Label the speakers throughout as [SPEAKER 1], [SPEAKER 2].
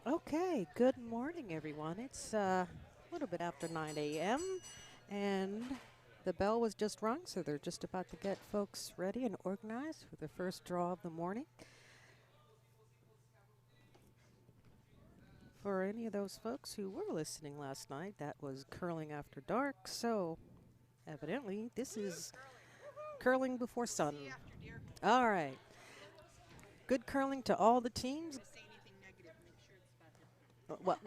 [SPEAKER 1] Okay, good morning, everyone. It's a little bit after 9 a.m. and the bell was just rung, so they're just about to get folks ready and organized for the first draw of the morning. For any of those folks who were listening last night, that was Curling After Dark, so evidently this is Curling Before Sun. All right. Good curling to all the teams. Well,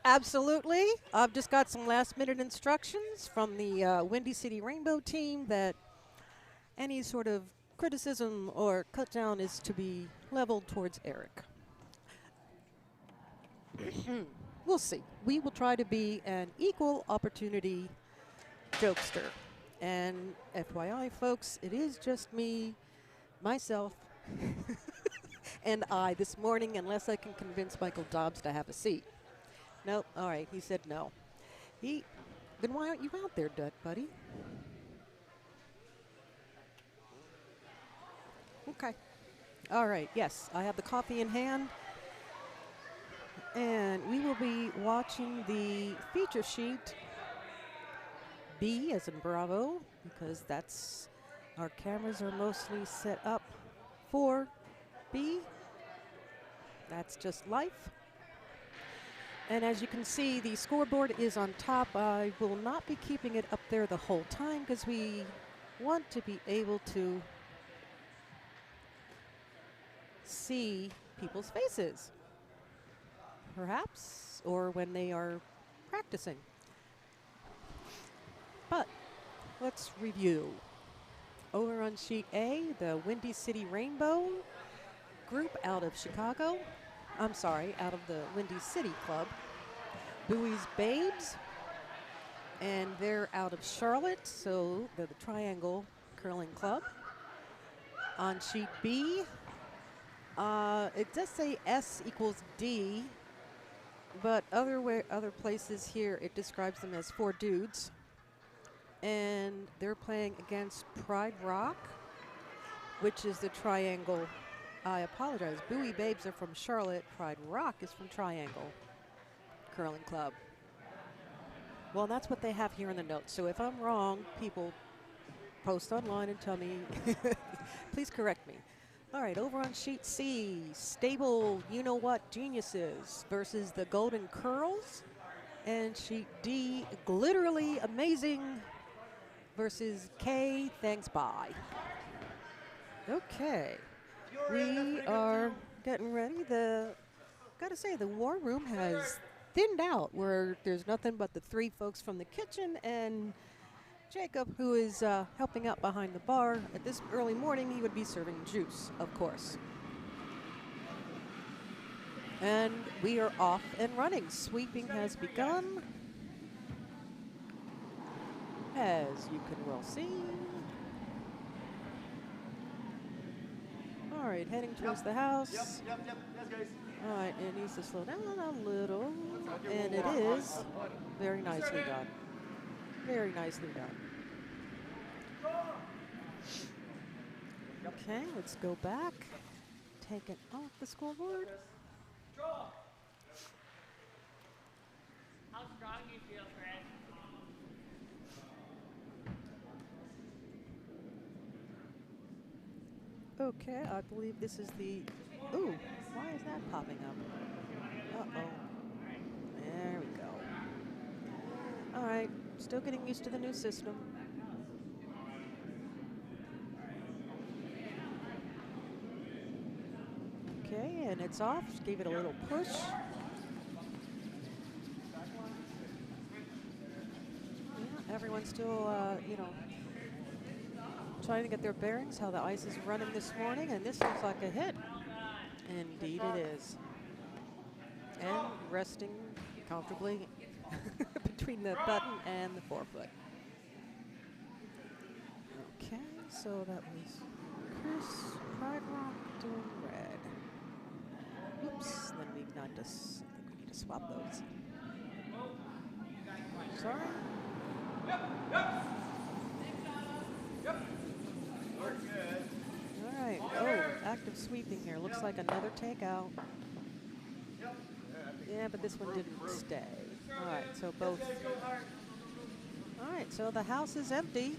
[SPEAKER 1] absolutely. I've just got some last minute instructions from the Windy City Rainbow team that any sort of criticism or cut down is to be leveled towards Eric. We'll see. We will try to be an equal opportunity jokester. And FYI, folks, it is just me, myself, and I this morning, unless I can convince Michael Dobbs to have a seat. Nope. All right. He said no. He. Then why aren't you out there, buddy? Okay. All right. Yes, I have the coffee in hand. And we will be watching the feature sheet B as in Bravo, because that's our cameras are mostly set up for B. That's just life. And as you can see, the scoreboard is on top. I will not be keeping it up there the whole time because we want to be able to see people's faces, perhaps, or when they are practicing. But let's review. Over on sheet A, the Windy City Rainbow group out of Chicago. I'm sorry, out of the Windy City Club. Bowie's Babes, and they're out of Charlotte, so they're the Triangle Curling Club. On sheet B, it does say S equals D, but other places here it describes them as four dudes. And they're playing against Pride Rock, which is the Triangle. I apologize. Bowie Babes are from Charlotte. Pride Rock is from Triangle Curling Club. Well, that's what they have here in the notes. So if I'm wrong, people post online and tell me. Please correct me. All right, over on sheet C, Stable You-Know-What Geniuses versus the Golden Curls. And sheet D, Glitterly Amazing versus K, Thanks, Bye. Okay, we are getting ready. Gotta say, the war room has thinned out where there's nothing but the three folks from the kitchen and Jacob, who is helping out behind the bar. At this early morning, he would be serving juice, of course. And we are off and running. Sweeping has begun, as you can well see. All right, heading towards the house.
[SPEAKER 2] Yep. Yes, guys.
[SPEAKER 1] All right, it needs to slow down a little, and it is very nicely done. Very nicely done. Okay, let's go back. Take it off the scoreboard.
[SPEAKER 3] How strong do you feel, Chris?
[SPEAKER 1] Okay, I believe this is the. Ooh, why is that popping up? Uh-oh. There we go. All right, still getting used to the new system. Okay, and it's off. Just gave it a little push. Yeah, everyone's still, trying to get their bearings, how the ice is running this morning, and this looks like a hit. Indeed it is. And resting comfortably between the button and the forefoot. Okay, so that was Chris Pride Rock doing red. Oops, then we've not just, I think we need to swap those. Sorry.
[SPEAKER 2] Yep. We're good.
[SPEAKER 1] All right. Oh, active sweeping here. Looks like another takeout.
[SPEAKER 2] Yep.
[SPEAKER 1] Yeah, but this one didn't stay. All right, so both. All right, so the house is empty.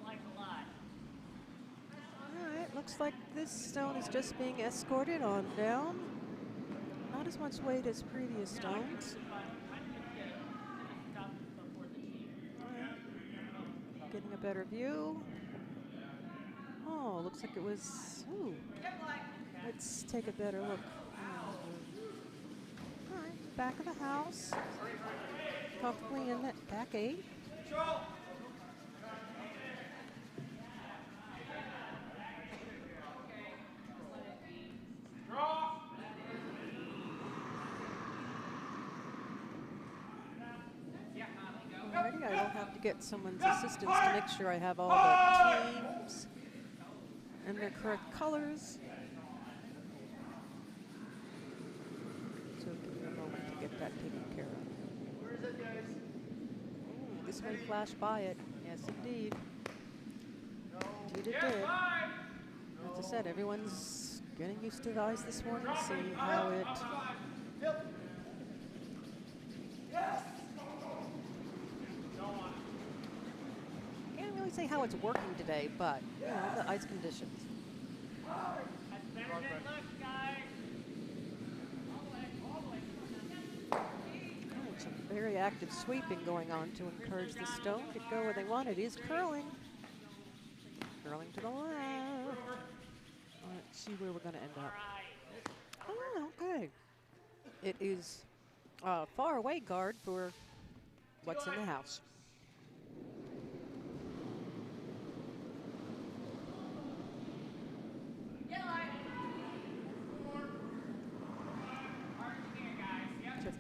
[SPEAKER 3] Like a lot.
[SPEAKER 1] All right, looks like this stone is just being escorted on down. Not as much weight as previous stones.
[SPEAKER 3] Stop before the team.
[SPEAKER 1] All right, getting a better view. Oh, looks like it was. Ooh, let's take a better look. All right, back of the house. Comfortably in that back 8. Alrighty, I will have to get someone's assistance to make sure I have all the teams and their correct colors. So give me a moment to get that taken care of.
[SPEAKER 2] Where is it, guys?
[SPEAKER 1] Ooh, this may flash by it. Yes, indeed.
[SPEAKER 2] No.
[SPEAKER 1] Indeed it did. As I said, everyone's getting used to the ice this morning, see how it... Can't really say how it's working today, but, you know, the ice conditions.
[SPEAKER 3] That's better than it looks, guys.
[SPEAKER 1] Oh, some very active sweeping going on to encourage the stone to go where they want. It is curling. Curling to the left. Let's see where we're going to end up. Oh, okay. It is a far away guard for what's in the house. Just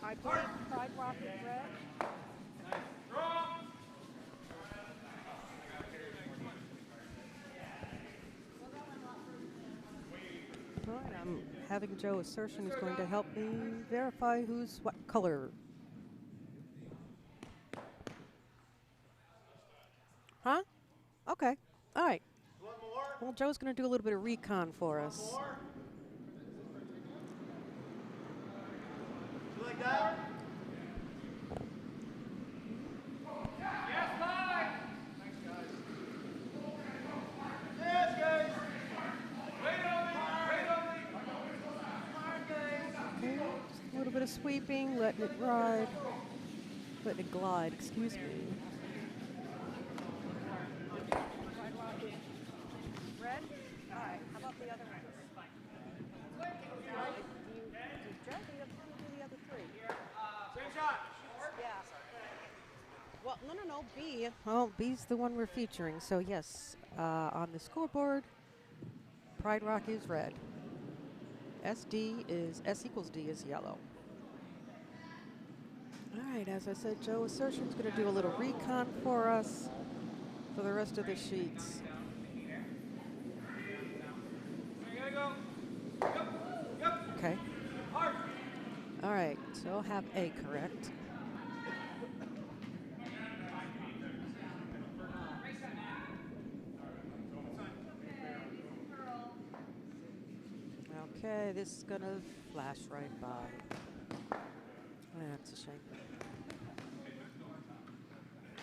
[SPEAKER 1] I believe Pride Rock is red. All right, I'm having Joe Assertion who's going to help me verify who's what color. Huh? Okay. All right.
[SPEAKER 2] One more.
[SPEAKER 1] Well, Joe's going to do a little bit of recon for us.
[SPEAKER 2] More. You like that? Yes, bye. Thanks, guys. Yes, guys. Wait on me. Wait on me. Come on, guys.
[SPEAKER 1] Okay, just a little bit of sweeping, letting it ride, letting it glide, excuse me. Red? All right, how about the other one? Do the other 3?
[SPEAKER 2] Same shot.
[SPEAKER 1] Yeah. Well, no, B. Well, B's the one we're featuring, so yes, on the scoreboard, Pride Rock is red. SD is, S equals D is yellow. All right, as I said, Joe Assertion's going to do a little recon for us for the rest of the sheets. Okay. All right, so I'll have A correct. Okay, this is going to flash right by. That's a shame.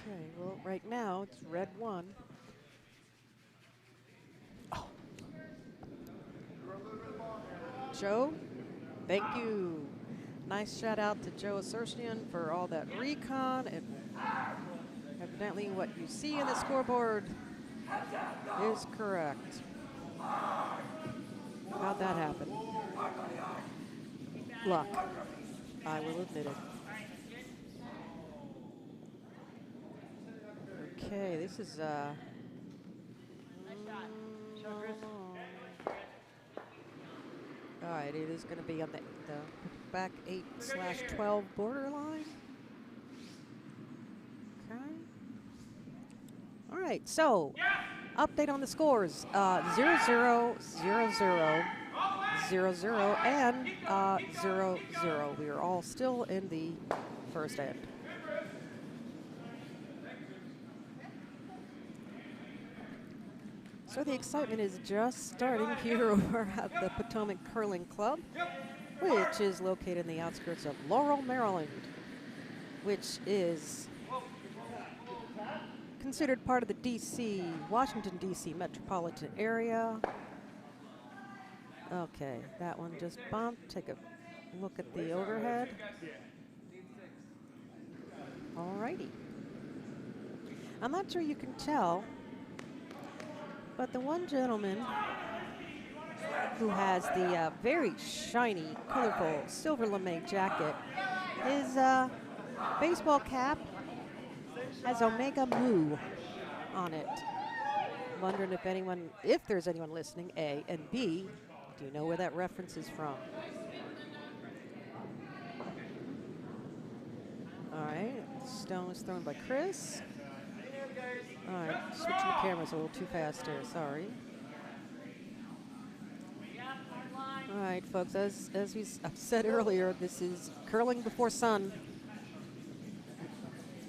[SPEAKER 1] Okay, well, right now it's red 1. Oh. Joe, thank you. Nice shout out to Joe Assertion for all that recon. And evidently what you see in the scoreboard is correct. How'd that happen? Luck. I will admit it. Okay, this is right, it is going to be on the back 8/12 borderline. Okay. All right, so update on the scores: 0-0, 0-0, 0-0, and 0-0. We are all still in the first end. So the excitement is just starting here over at the Potomac Curling Club, which is located in the outskirts of Laurel, Maryland, which is considered part of the Washington, D.C. metropolitan area. Okay, that one just bumped. Take a look at the overhead. All righty. I'm not sure you can tell, but the one gentleman who has the very shiny, colorful silver lame jacket, his baseball cap has Omega Mu on it. Wondering if there's anyone listening, A, and B, do you know where that reference is from? All right, stone is thrown by Chris. All right, switching the cameras a little too fast here, sorry. All right, folks, as I've said earlier, this is curling before sun.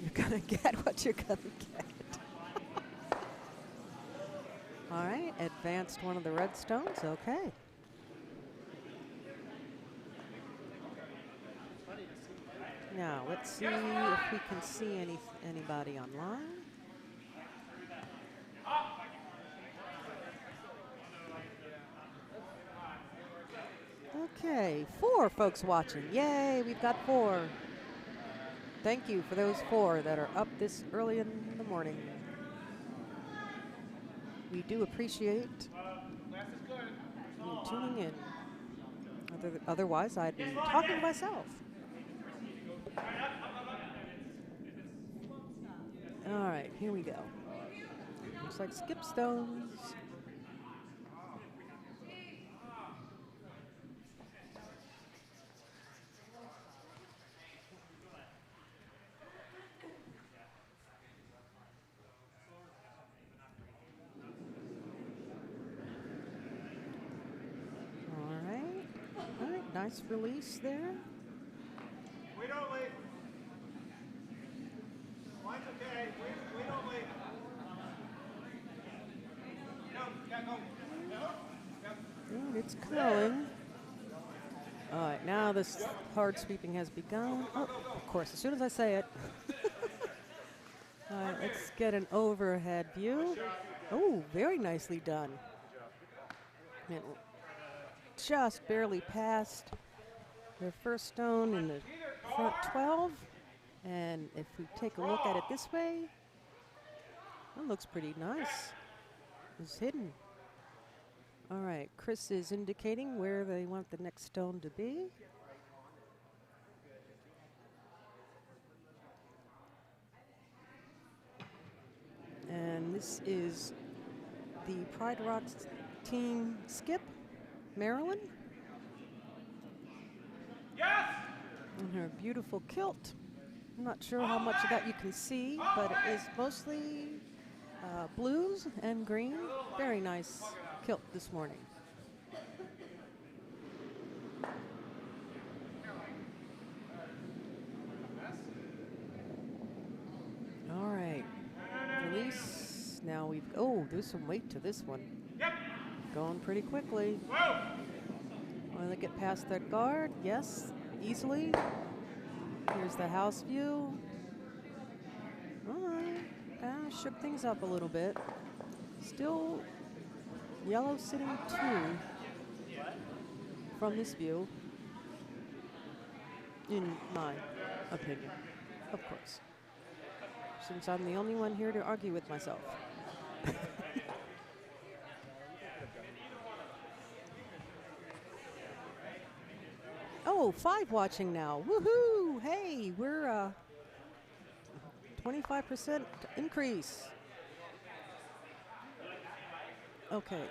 [SPEAKER 1] You're gonna get what you're gonna get. All right, advanced one of the red stones, okay. Now, let's see if we can see anybody online. Okay, 4 folks watching. Yay, we've got 4. Thank you for those 4 that are up this early in the morning. We do appreciate you tuning in. Otherwise, I'd be talking to myself. All right, here we go. Looks like skip stones. All right, nice release there.
[SPEAKER 2] We don't leave. Mine's okay. We don't leave. No, go.
[SPEAKER 1] It's curling. All right, now this hard sweeping has begun. Oh, of course, as soon as I say it. All right, let's get an overhead view. Oh, very nicely done. It just barely passed their first stone in the front 12. And if we take a look at it this way, that looks pretty nice. It's hidden. All right, Chris is indicating where they want the next stone to be. And this is the Pride Rocks team skip, Maryland.
[SPEAKER 2] Yes!
[SPEAKER 1] And her beautiful kilt. I'm not sure how much of that you can see, but it is mostly blues and green. Very nice kilt this morning. All right, release. Now there's some weight to this one.
[SPEAKER 2] Yep.
[SPEAKER 1] Going pretty quickly.
[SPEAKER 2] Whoa!
[SPEAKER 1] Will they get past that guard? Yes, easily. Here's the house view. All right, kind of shook things up a little bit. Still yellow sitting 2 from this view, in my opinion, of course, since I'm the only one here to argue with myself. Oh, 5 watching now. Woohoo! Hey, we're 25% increase. Okay,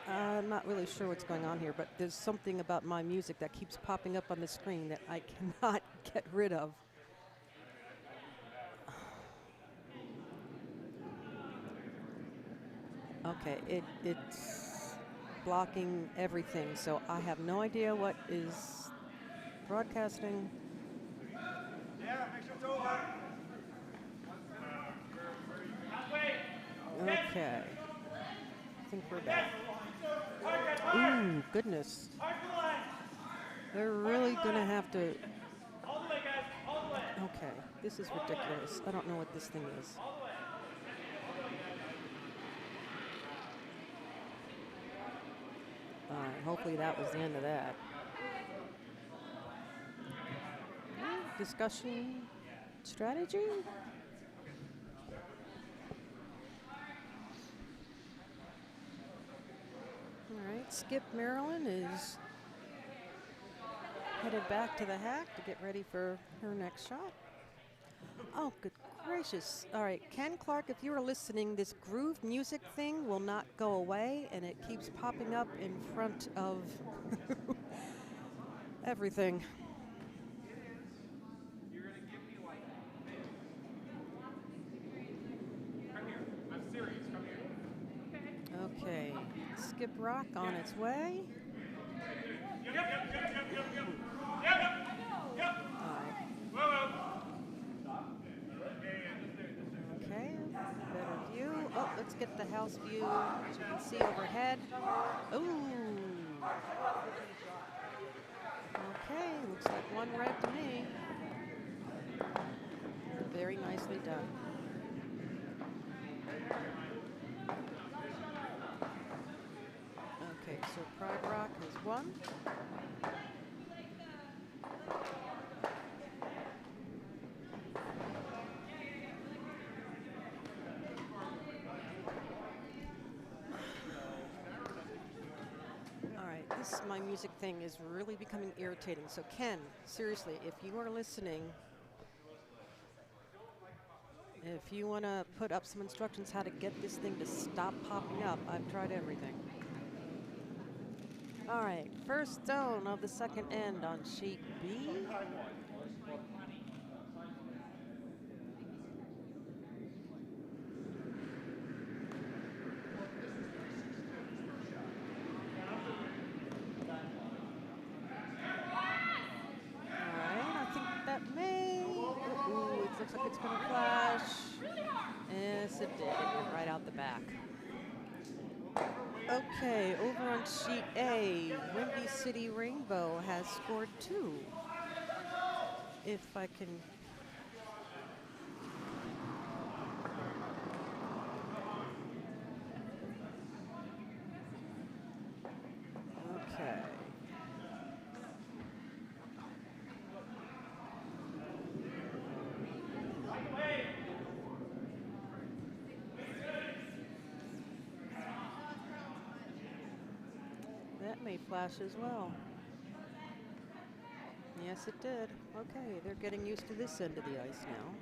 [SPEAKER 1] I'm not really sure what's going on here, but there's something about my music that keeps popping up on the screen that I cannot get rid of. Okay, it's blocking everything, so I have no idea what is broadcasting.
[SPEAKER 2] Yeah, make sure it's over.
[SPEAKER 1] Okay. I think we're back. Ooh, goodness. They're really going to have to.
[SPEAKER 3] All the way, guys. All the way.
[SPEAKER 1] Okay, this is ridiculous. I don't know what this thing is. All right, hopefully that was the end of that. Discussion strategy? All right, Skip Maryland is headed back to the hack to get ready for her next shot. Oh, good gracious. All right, Ken Clark, if you are listening, this groove music thing will not go away, and it keeps popping up in front of everything.
[SPEAKER 2] You're going to give me like. Come here. I'm serious. Come here.
[SPEAKER 1] Okay, Skip Rock on its way.
[SPEAKER 2] Yep.
[SPEAKER 1] All right. Okay, better view. Oh, let's get the house view, as you can see overhead. Ooh. Okay, looks like one red to me. Very nicely done. Okay, so Pride Rock has won. All right, this my music thing is really becoming irritating. So Ken, seriously, if you are listening, if you want to put up some instructions how to get this thing to stop popping up, I've tried everything. All right, first stone of the second end on sheet B. Looks like it's going to flash. Yes, it did. It went right out the back. Okay, over on sheet A, Windy City Rainbow has scored 2. If I can. Okay. That may flash as well. Yes, it did. Okay, they're getting used to this end of the ice now.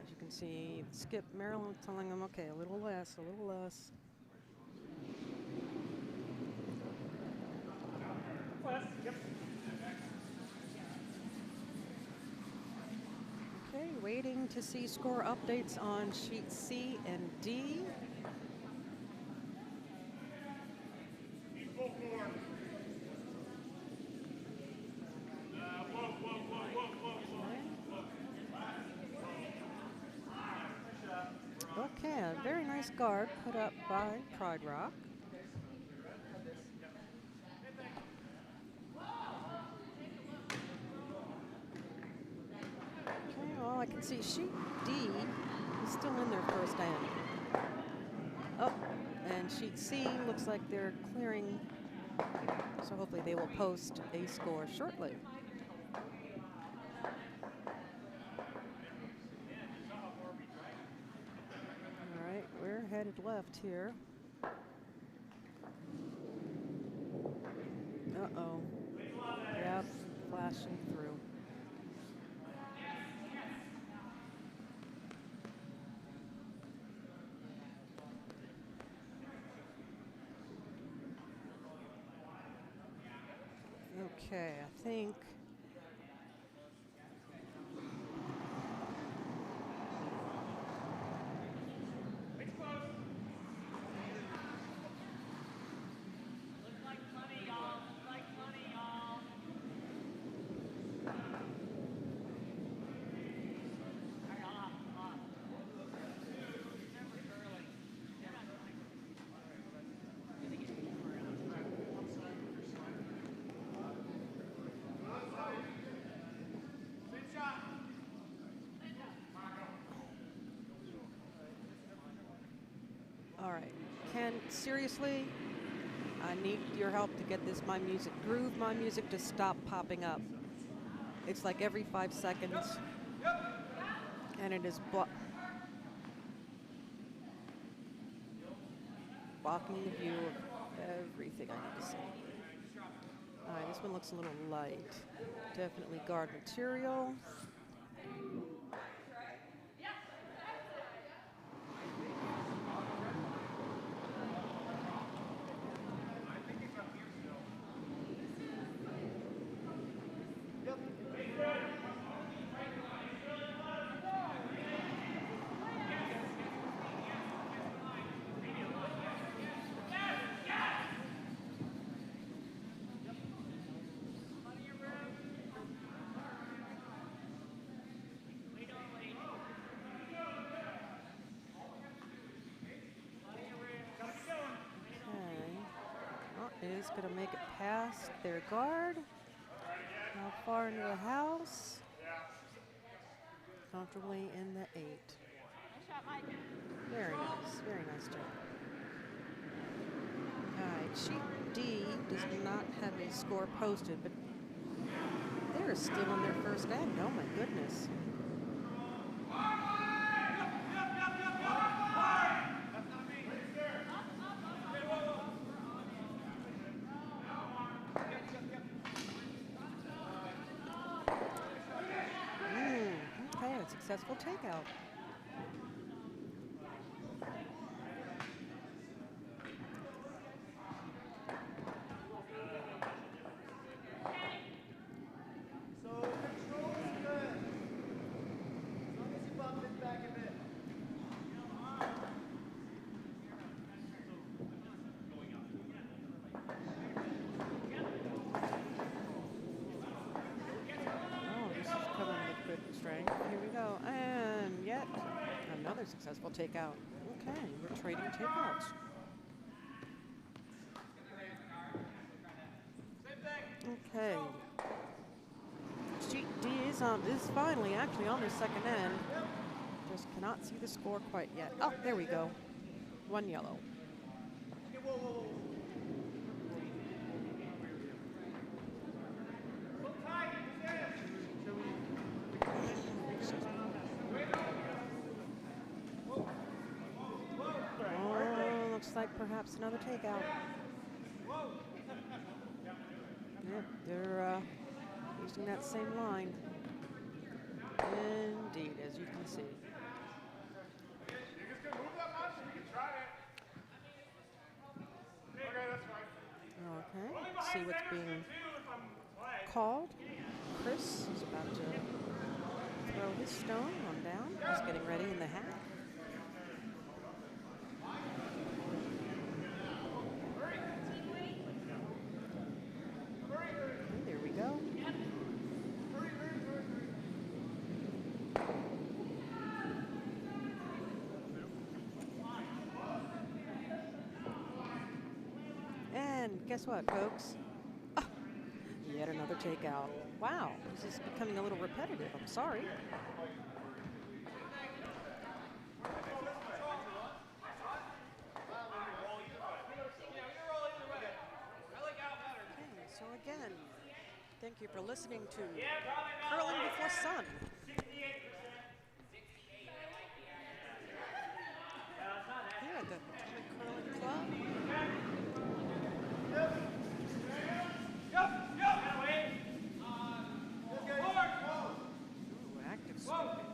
[SPEAKER 1] As you can see, Skip Maryland telling them, okay, a little less, a little less. Okay, waiting to see score updates on sheet C and D. Okay, a very nice guard put up by Pride Rock. Okay, well, I can see sheet D is still in their first end. Oh, and sheet C looks like they're clearing, so hopefully they will post a score shortly. All right, we're headed left here. Uh-oh. Yep, flashing through. Okay, I think.
[SPEAKER 2] It's close.
[SPEAKER 3] Looks like money, y'all. Looks like money, y'all. All right, hold on. Remember Curly. They're not going. You're gonna get more out.
[SPEAKER 2] Spin shot.
[SPEAKER 1] All right. Ken, seriously, I need your help to get this groove my music to stop popping up. It's like every 5 seconds, and it is blocking the view of everything I need to see. All right, this one looks a little light. Definitely guard material. Is going to make it past their guard. How far into the house? Comfortably in the 8.
[SPEAKER 3] Nice shot, Mike.
[SPEAKER 1] Very nice job. All right, sheet D does not have a score posted, but they're still in their first end. Oh my goodness. Okay, a successful takeout.
[SPEAKER 2] So control is good. As long as you bump it back a bit.
[SPEAKER 1] Oh, this is coming with good strength. Here we go. And yet another successful takeout. Okay, we're trading takeouts. Okay. Sheet D is finally actually on their second end. Just cannot see the score quite yet. Oh, there we go. 1 yellow. Oh, looks like perhaps another takeout. Yep, they're using that same line. Indeed, as you can see.
[SPEAKER 2] You guys can move that much? We can try it. Okay, that's fine.
[SPEAKER 1] Okay, let's see what's being called. Chris is about to throw his stone on down. He's getting ready in the hat. Okay, there we go. And guess what, folks? Ah, yet another takeout. Wow, this is becoming a little repetitive. I'm sorry. Okay, so again, thank you for listening to Curling Before Sun. Here at the Atomic Curling Club. Ooh, active sweeping.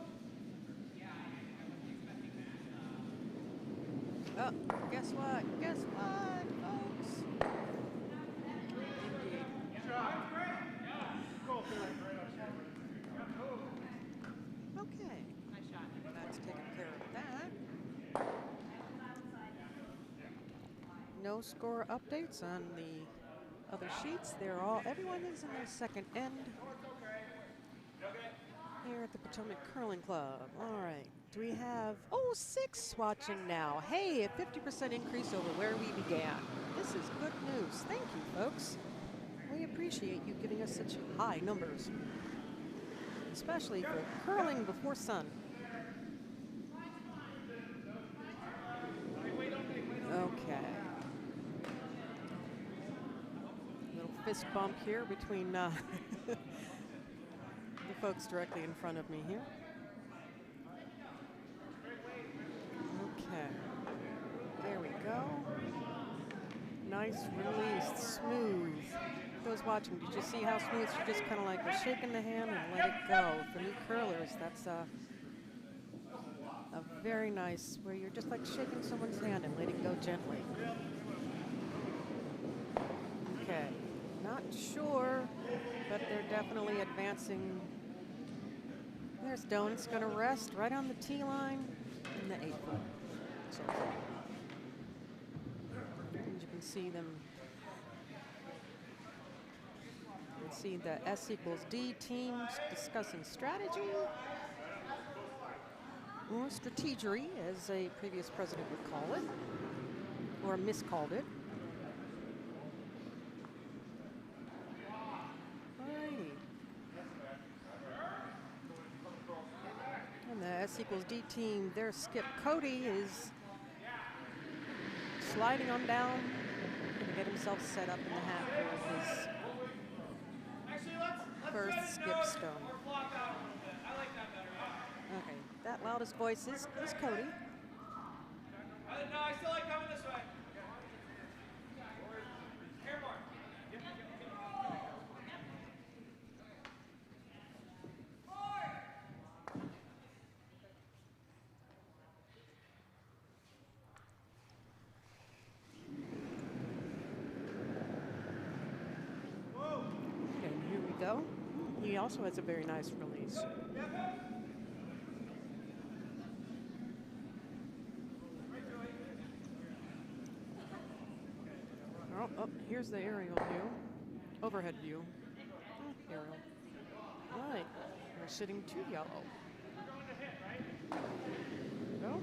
[SPEAKER 1] Oh, guess what? Guess what, folks? Indeed. Okay,
[SPEAKER 3] Nice shot.
[SPEAKER 1] that's taken care of that. No score updates on the other sheets. Everyone is in their second end here at the Potomac Curling Club. All right, do we have, 6 watching now. Hey, a 50% increase over where we began. This is good news. Thank you, folks. We appreciate you giving us such high numbers, especially for curling before sun. Okay. Little fist bump here between the folks directly in front of me here. Okay. There we go. Nice release, smooth. Those watching, did you see how smooth she just kind of like was shaking the hand and let it go? For new curlers, that's a very nice, where you're just like shaking someone's hand and letting go gently. Okay, not sure, but they're definitely advancing. There's Stone. It's going to rest right on the tee line in the 8-foot. So, and you can see them. You can see the S equals D teams discussing strategy, or strategery, as a previous president would call it, or miscalled it. Alrighty. And the S equals D team, their skip Cody is sliding on down, going to get himself set up in the half for his first skip stone. Okay, that loudest voice is Cody.
[SPEAKER 2] No, I still like coming this way. Here, Mark.
[SPEAKER 1] And here we go. He also has a very nice release. Oh, here's the aerial view, overhead view. Aerial. All right, we're sitting to yellow. Go.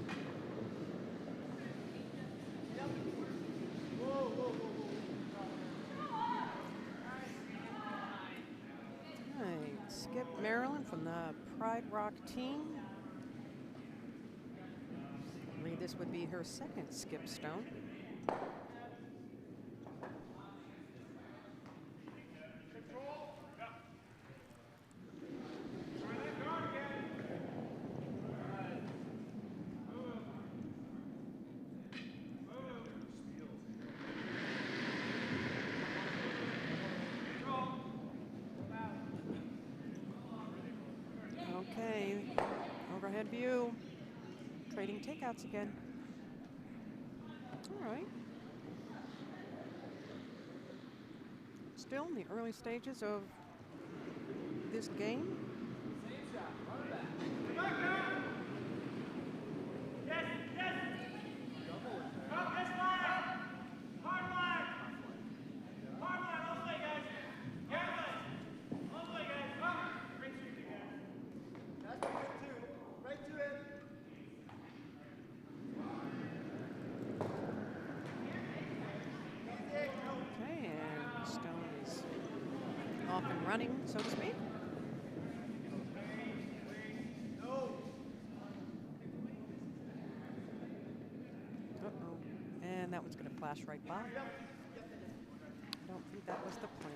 [SPEAKER 1] All right, Skip Maryland from the Pride Rock team. I believe this would be her second skip stone. Okay, overhead view, trading takeouts again. All right. Still in the early stages of this game. Okay, and Stone is off and running, so to speak. Uh-oh. And that one's going to flash right by. I don't think that was the plan.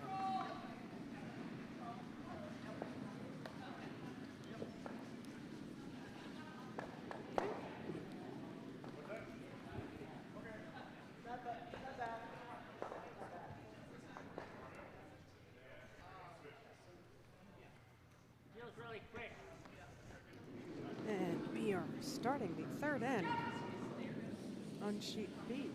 [SPEAKER 3] Feels really quick.
[SPEAKER 1] And we are starting the third end on sheet B.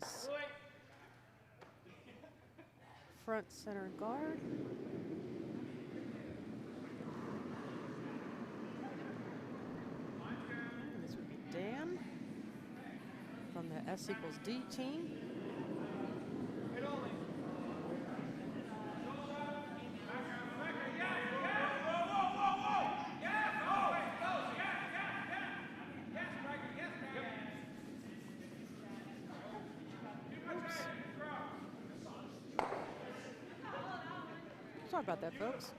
[SPEAKER 1] nice. Front center guard. And this would be Dan from the S equals D team. Sorry about that, folks.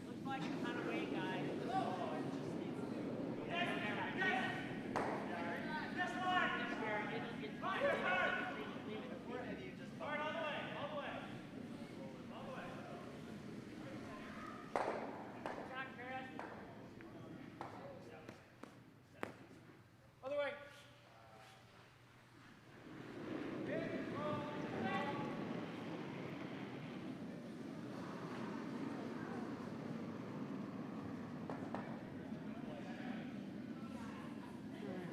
[SPEAKER 3] Looks like it's kind of way, guys.
[SPEAKER 2] Other way.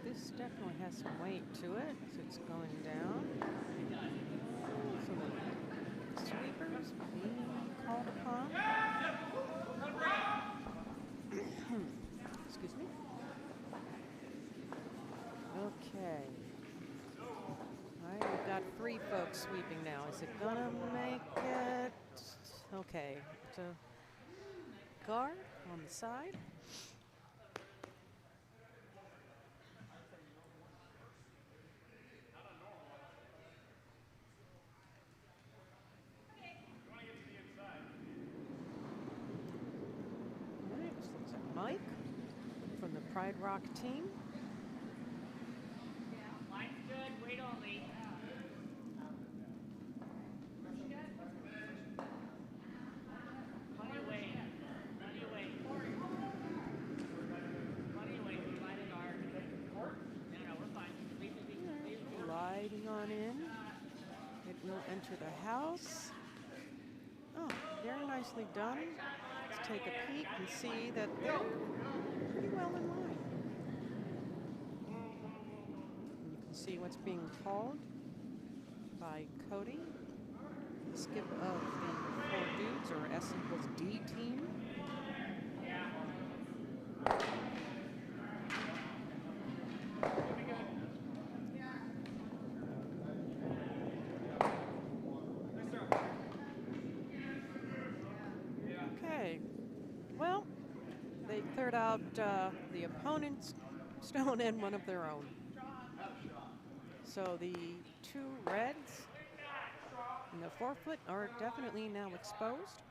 [SPEAKER 1] This definitely has some weight to it, so it's going down. So the sweepers being called upon. Excuse me. Okay. All right, we've got 3 folks sweeping now. Is it gonna make it? Okay, it's a guard on the side. All right, this looks like Mike from the Pride Rock team.
[SPEAKER 3] Line's good, weight only. Plenty of weight. Plenty of weight. Plenty of weight. Divided guard. No, we're fine. Leave.
[SPEAKER 1] Gliding on in. It will enter the house. Oh, very nicely done. Let's take a peek and see that they're pretty well in line. And you can see what's being called by Cody, the skip of the 4 dudes, or S equals D team. Okay, well, they cleared out the opponent's stone and one of their own. So the 2 reds and the 4-foot are definitely now exposed.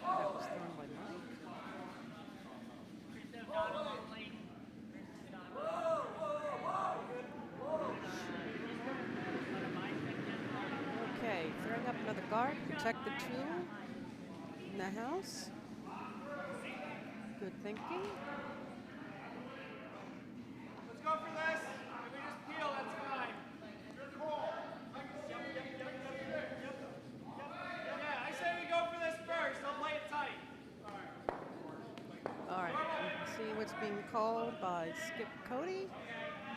[SPEAKER 1] That was thrown by Mike. Okay, throwing up another guard, protect the 2 in the house. Good thinking.
[SPEAKER 2] Let's go for this. If we just peel, that's fine. Good call. Yeah, I say we go for this first. I'll play it tight.
[SPEAKER 1] All right, you can see what's being called by Skip Cody.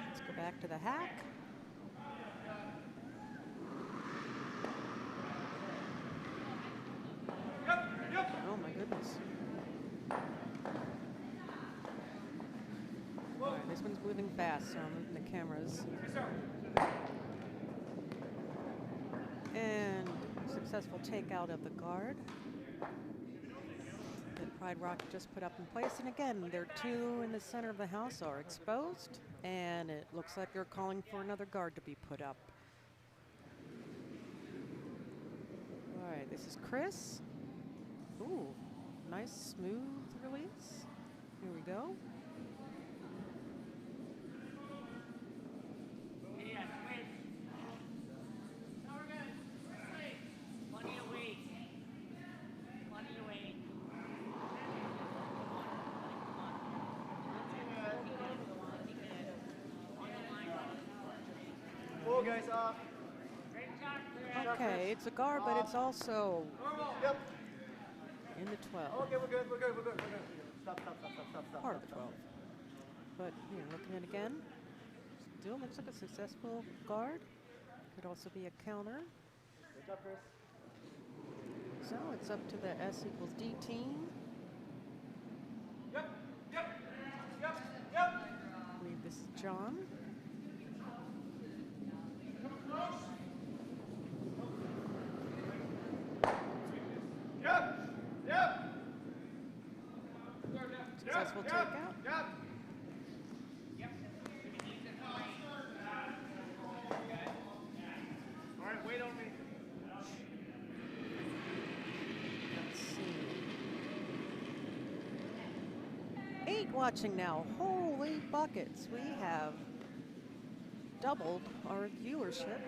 [SPEAKER 1] Let's go back to the hack. Oh my goodness. All right, this one's moving fast, so I'm moving the cameras. And successful takeout of the guard. The Pride Rock just put up in place. And again, their two in the center of the house are exposed, and it looks like they're calling for another guard to be put up. All right, this is Chris. Ooh, nice smooth release. Here we go.
[SPEAKER 3] Yeah, wait. No, we're good. Plenty of weight. Plenty of weight.
[SPEAKER 4] Cool, guys.
[SPEAKER 3] Great shot, Chris.
[SPEAKER 1] Okay, it's a guard, but it's also
[SPEAKER 4] Yep.
[SPEAKER 1] in the 12.
[SPEAKER 4] Okay, we're good. We're good. We're good. We're good. Stop. Stop. Stop. Stop. Stop. Stop.
[SPEAKER 1] Part of the 12. But here, looking at it again, still looks like a successful guard. Could also be a counter.
[SPEAKER 4] Good job, Chris.
[SPEAKER 1] So it's up to the S equals D team.
[SPEAKER 2] Yep. Yep. Yep. Yep.
[SPEAKER 1] I believe this is John.
[SPEAKER 2] Yep. Yep.
[SPEAKER 1] Successful takeout.
[SPEAKER 2] Yep. All right, wait on me.
[SPEAKER 1] Let's see. 8 watching now. Holy buckets. We have doubled our viewership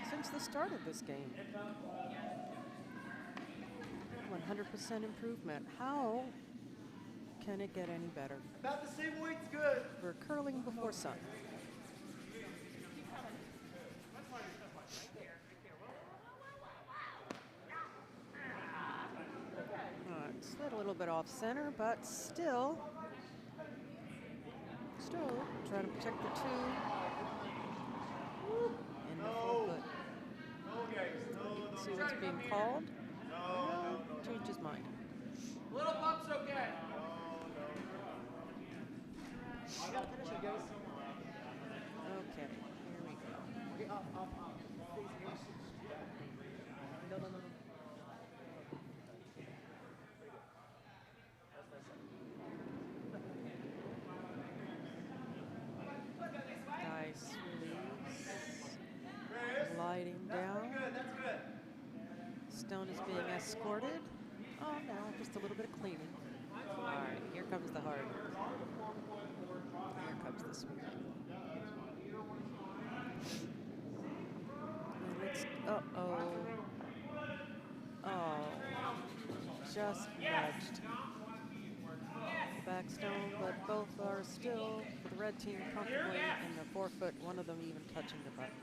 [SPEAKER 1] since the start of this game. 100% improvement. How can it get any better?
[SPEAKER 4] About the same weight's good.
[SPEAKER 1] We're curling before sun. Slid a little bit off center, but still trying to protect the 2 in the 4 foot.
[SPEAKER 4] No, guys. No.
[SPEAKER 1] See what's being called?
[SPEAKER 4] No.
[SPEAKER 1] Change his mind.
[SPEAKER 2] Little bump's okay.
[SPEAKER 4] You gotta finish it, guys.
[SPEAKER 1] Okay, here we go.
[SPEAKER 4] Okay, off. Please, guys. No.
[SPEAKER 1] Nice release. Gliding down.
[SPEAKER 4] That's good.
[SPEAKER 1] Stone is being escorted. Oh no, just a little bit of cleaning. All right, here comes the hard. Here comes the sweet. And it's, oh, just nudged. Back stone, but both are still, for the red team, comfortably in the 4 foot, one of them even touching the button.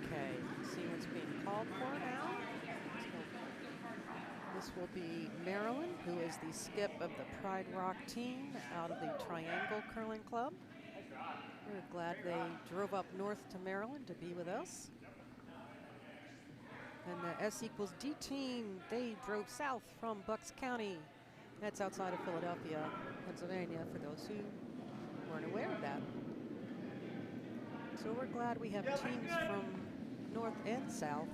[SPEAKER 1] Okay, see what's being called for now. This will be Marilyn, who is the skip of the Pride Rock team out of the Triangle Curling Club. We're glad they drove up north to Maryland to be with us. And the S equals D team, they drove south from Bucks County. That's outside of Philadelphia, Pennsylvania, for those who weren't aware of that. So we're glad we have teams from north and south.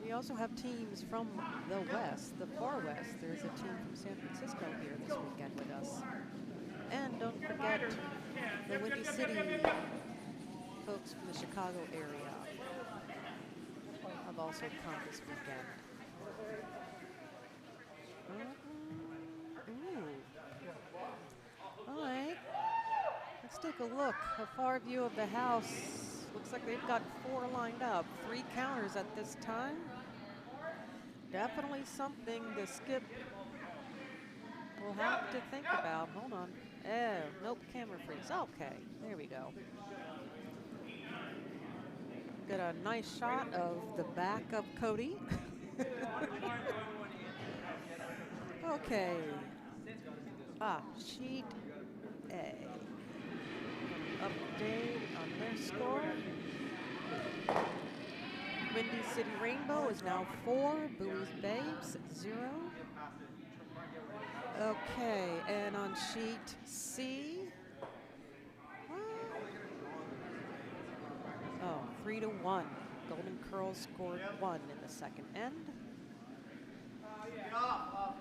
[SPEAKER 1] We also have teams from the west, the far west. There's a team from San Francisco here this weekend with us. And don't forget the Windy City folks from the Chicago area have also come this weekend. All right, let's take a look. A far view of the house. Looks like they've got 4 lined up. 3 counters at this time. Definitely something the skip will have to think about. Hold on. Oh, nope, camera freeze. Okay, there we go. Get a nice shot of the back of Cody. Okay. Sheet A. Update on their score. Windy City Rainbow is now 4. Bowie's Babes 0. Okay, and on sheet C. Oh, 3-1. Golden Curls scored 1 in the second end.
[SPEAKER 4] Get off.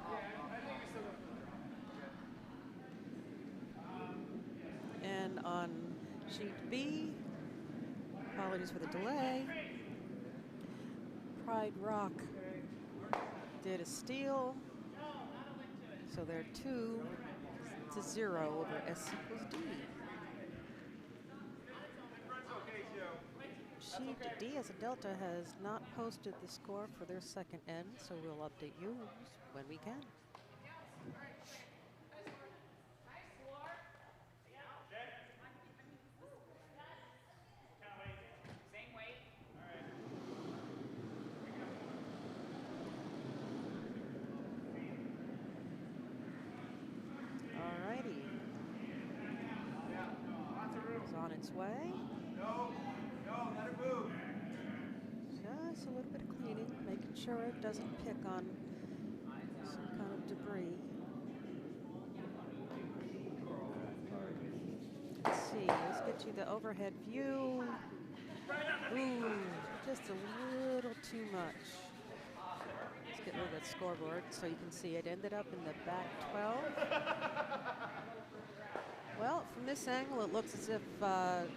[SPEAKER 1] And on sheet B, apologies for the delay, Pride Rock did a steal. So they're 2-0 over S equals D. Sheet D as a Delta has not posted the score for their second end, so we'll update you when we can. Alrighty. It's on its way.
[SPEAKER 4] No, let it move.
[SPEAKER 1] Just a little bit of cleaning, making sure it doesn't pick on some kind of debris. Let's see, let's get you the overhead view. Ooh, just a little too much. Let's get rid of that scoreboard so you can see it ended up in the back 12. Well, from this angle, it looks as if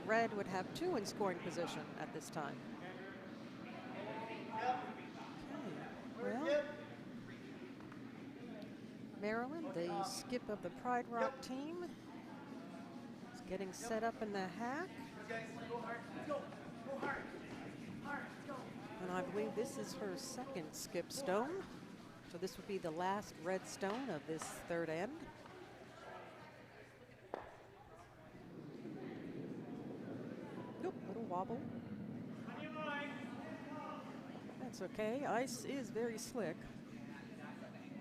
[SPEAKER 1] Red would have 2 in scoring position at this time. Okay, well, Maryland, the skip of the Pride Rock team, is getting set up in the hack. And I believe this is her second skip stone. So this would be the last red stone of this third end. Nope, little wobble. That's okay. Ice is very slick.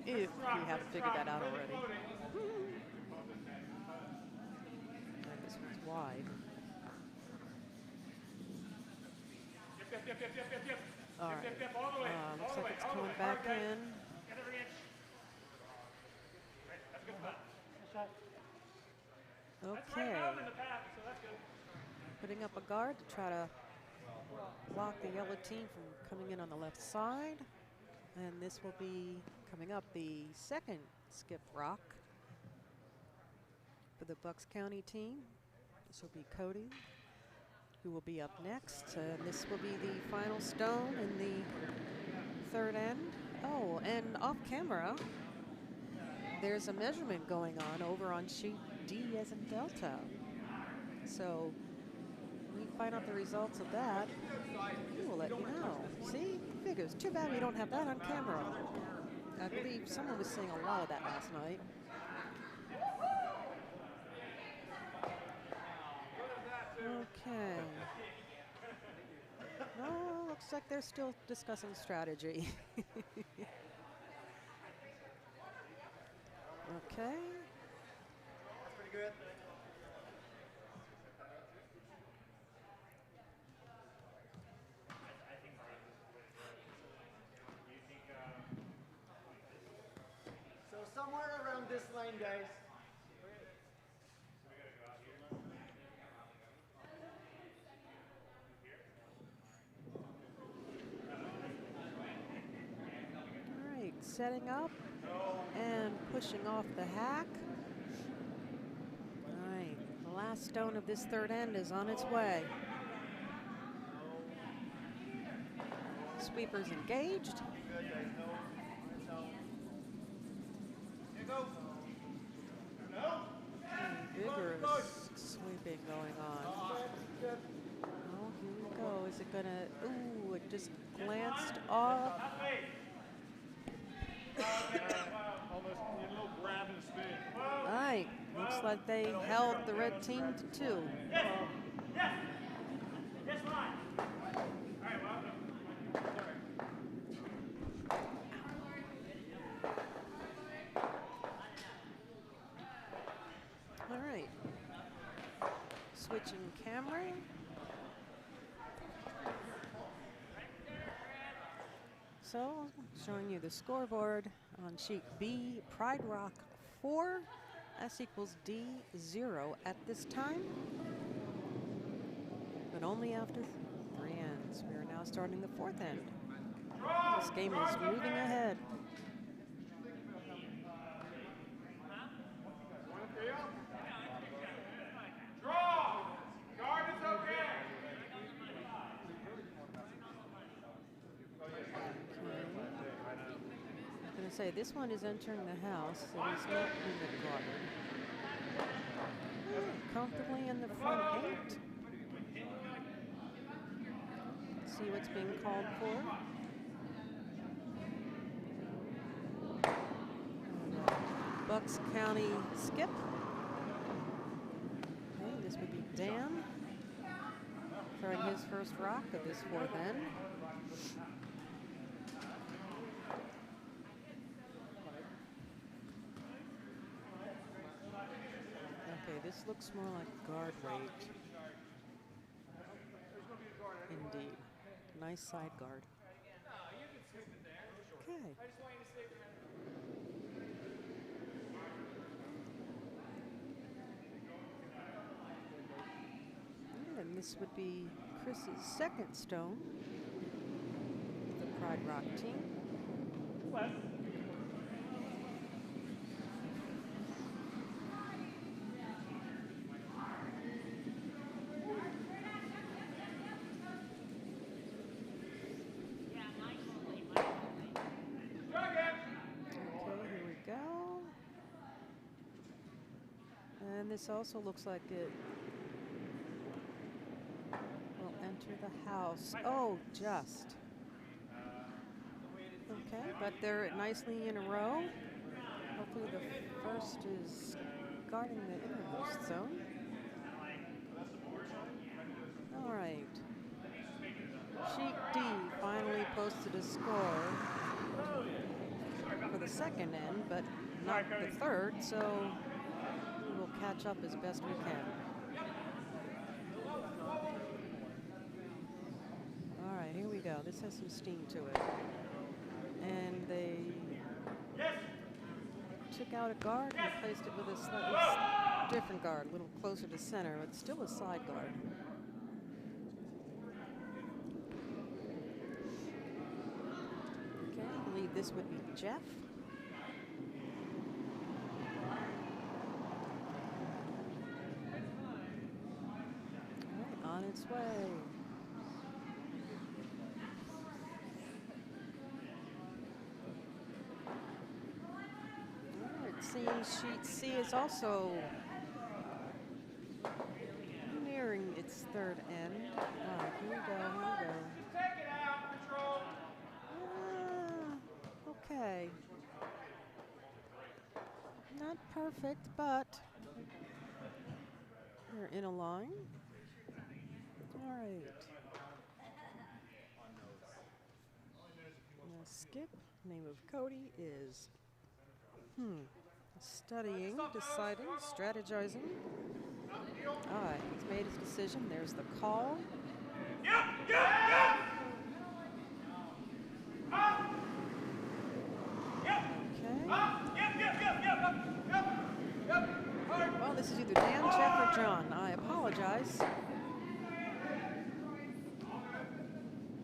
[SPEAKER 1] If you haven't figured that out already. And this one's wide. All right. Looks like it's coming back in. Okay. Putting up a guard to try to block the yellow team from coming in on the left side. And this will be coming up the second skip rock for the Bucks County team. This will be Cody, who will be up next. And this will be the final stone in the third end. Oh, and off camera, there's a measurement going on over on sheet D as in Delta. So when we find out the results of that, we will let you know. See, figures. Too bad we don't have that on camera. I believe someone was saying a lot of that last night. Okay. No, looks like they're still discussing strategy. Okay.
[SPEAKER 4] That's pretty good. So somewhere around this line, guys.
[SPEAKER 1] All right, setting up and pushing off the hack. All right, the last stone of this third end is on its way. Sweepers engaged.
[SPEAKER 4] Good, guys. No. Here goes.
[SPEAKER 1] Vigorous sweeping going on. Oh, here we go. Is it gonna, ooh, it just glanced off.
[SPEAKER 2] Almost a little grab and spin.
[SPEAKER 1] All right, looks like they held the red team to 2. All right, switching camera. So, showing you the scoreboard on sheet B, Pride Rock 4, S equals D 0 at this time, but only after 3 ends. So we are now starting the fourth end. This game is moving ahead.
[SPEAKER 2] Draw! Guard is okay!
[SPEAKER 1] I'm going to say this one is entering the house. It is not in the guard. Comfortably in the front 8. Let's see what's being called for. Bucks County skip. Okay, this would be Dan throwing his first rock of this fourth end. Okay, this looks more like guard weight. Indeed. Nice side guard. Okay. And this would be Chris's second stone. The Pride Rock team. And this also looks like it will enter the house. Oh, just. Okay, but they're nicely in a row. Hopefully the first is guarding the innermost zone. All right. Sheet D finally posted a score for the second end, but not the third, so we'll catch up as best we can. All right, here we go. This has some steam to it. And they took out a guard and replaced it with a slightly different guard, a little closer to center, but still a side guard. Okay, I believe this would be Jeff. On its way. All right, sheet C is also nearing its third end. All right, here we go.
[SPEAKER 2] Take it out, control.
[SPEAKER 1] Okay. Not perfect, but they're in a line. All right. Now skip. Name of Cody is studying, deciding, strategizing. All right, he's made his decision. There's the call. Okay. Well, this is either Dan, Jeff, or John. I apologize.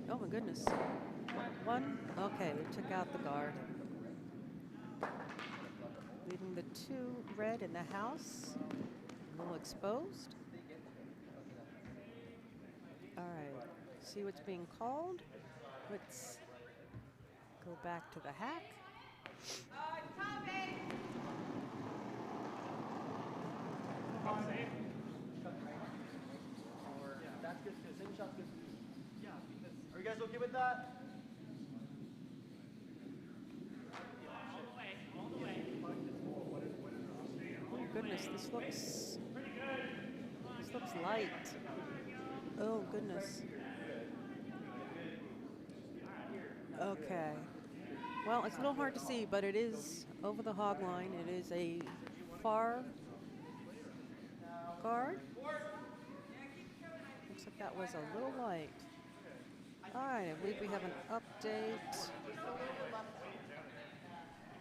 [SPEAKER 1] Oh my goodness. One. Okay, we took out the guard. Leaving the 2 red in the house. A little exposed. All right. See what's being called. Let's go back to the hack.
[SPEAKER 4] Are you guys okay with that?
[SPEAKER 1] Oh goodness, this looks light. Oh goodness. Okay. Well, it's a little hard to see, but it is over the hog line. It is a far guard. Looks like that was a little light. All right, I believe we have an update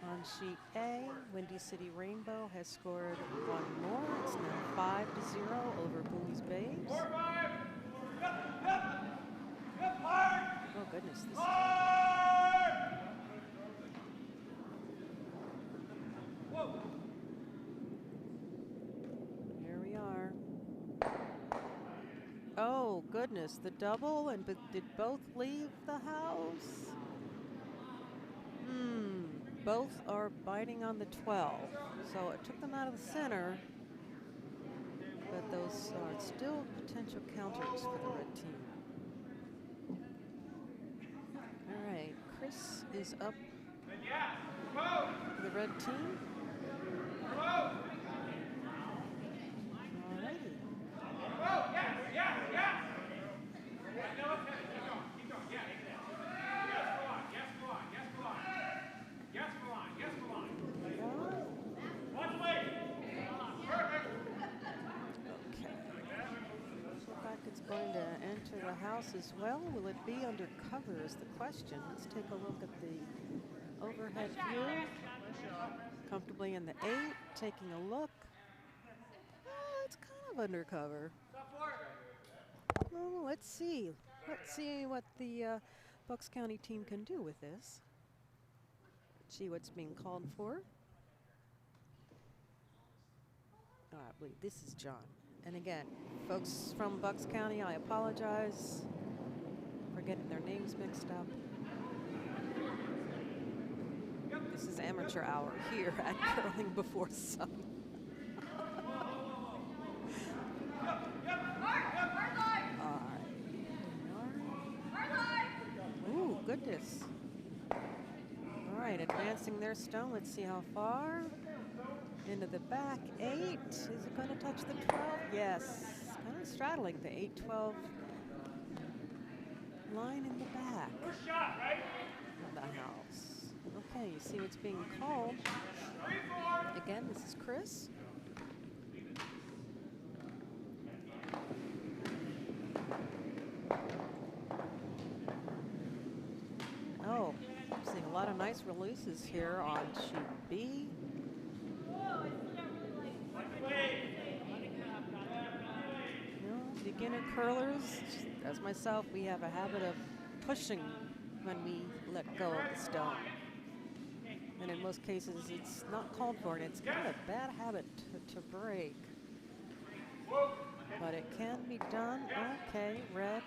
[SPEAKER 1] on sheet A. Windy City Rainbow has scored 1 more. It's now 5-0 over Boone's Babes. Oh, goodness, the double, and did both leave the house? Both are biting on the 12. So it took them out of the center, but those are still potential counters for the red team. All right, Chris is up for the red team. All righty. It's going to enter the house as well. Will it be undercover is the question. Let's take a look at the overhead view. Comfortably in the 8, taking a look. Oh, it's kind of undercover. Well, let's see. Let's see what the Bucks County team can do with this. See what's being called for. I believe this is John. And again, folks from Bucks County, I apologize for getting their names mixed up. This is amateur hour here at Curling Before Sun. Ooh, goodness. All right, advancing their stone. Let's see how far. Into the back 8. Is it going to touch the 12? Yes. Kind of straddling the 8-12 line in the back of the house. Okay, you see what's being called. Again, this is Chris. Oh, I'm seeing a lot of nice releases here on sheet B. Beginner curlers, as myself, we have a habit of pushing when we let go of the stone. And in most cases, it's not called for, and it's kind of a bad habit to break. But it can be done. Okay, red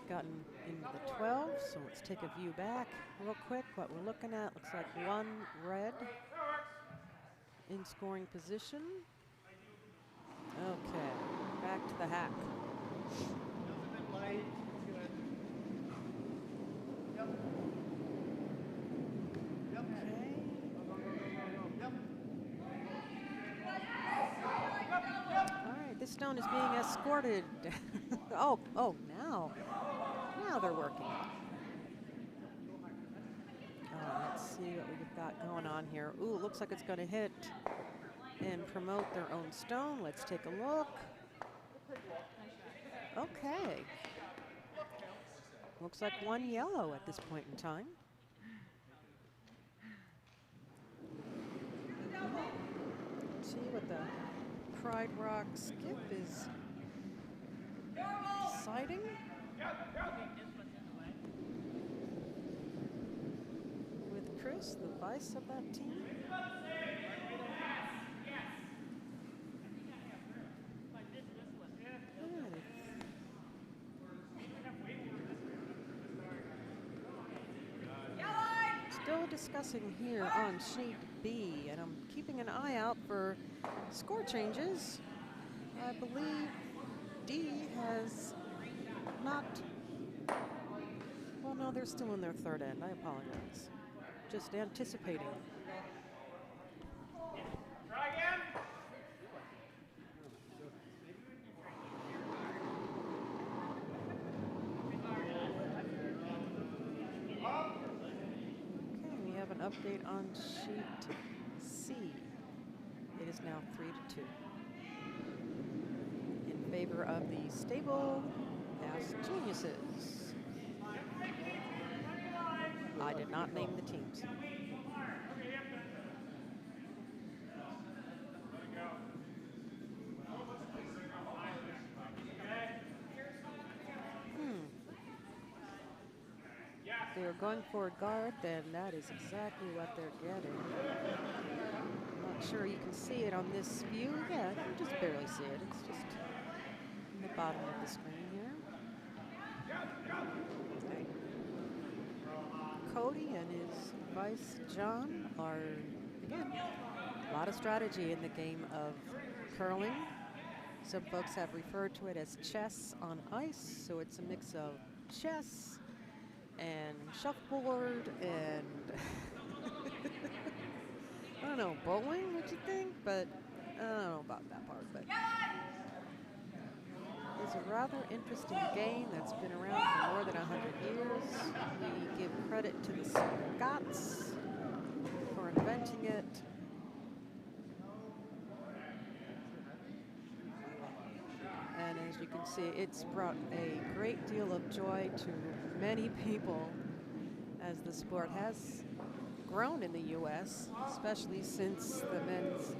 [SPEAKER 1] gotten into the 12, so let's take a view back real quick. What we're looking at looks like 1 red in scoring position. Okay, back to the hack. All right, this stone is being escorted. oh, now they're working. Let's see what we've got going on here. Ooh, looks like it's going to hit and promote their own stone. Let's take a look. Okay. Looks like 1 yellow at this point in time. Let's see what the Pride Rock skip is deciding. With Chris, the vice of that team. Still discussing here on sheet B, and I'm keeping an eye out for score changes. I believe D has not, well, no, they're still in their 3rd end. I apologize. Just anticipating.
[SPEAKER 2] Try again.
[SPEAKER 1] An update on sheet C. It is now 3-2 in favor of the stable Ass Geniuses. I did not name the teams. They're going for a guard, then that is exactly what they're getting. I'm not sure you can see it on this view. Yeah, you can just barely see it. It's just in the bottom of the screen here. Okay. Cody and his vice John are, again, a lot of strategy in the game of curling. Some folks have referred to it as chess on ice, so it's a mix of chess and shuffleboard and I don't know, bowling, what you think? But I don't know about that part. But it's a rather interesting game that's been around for more than 100 years. We give credit to the Scots for inventing it. And as you can see, it's brought a great deal of joy to many people as the sport has grown in the U.S., especially since the men's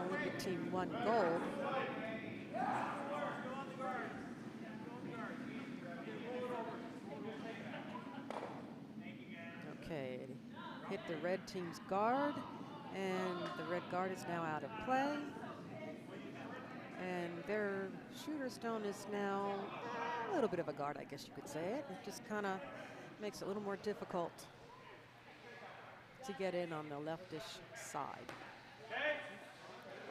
[SPEAKER 1] Olympic team won gold. Okay, hit the red team's guard, and the red guard is now out of play. And their shooter stone is now a little bit of a guard, I guess you could say it. It just kind of makes it a little more difficult to get in on the leftish side.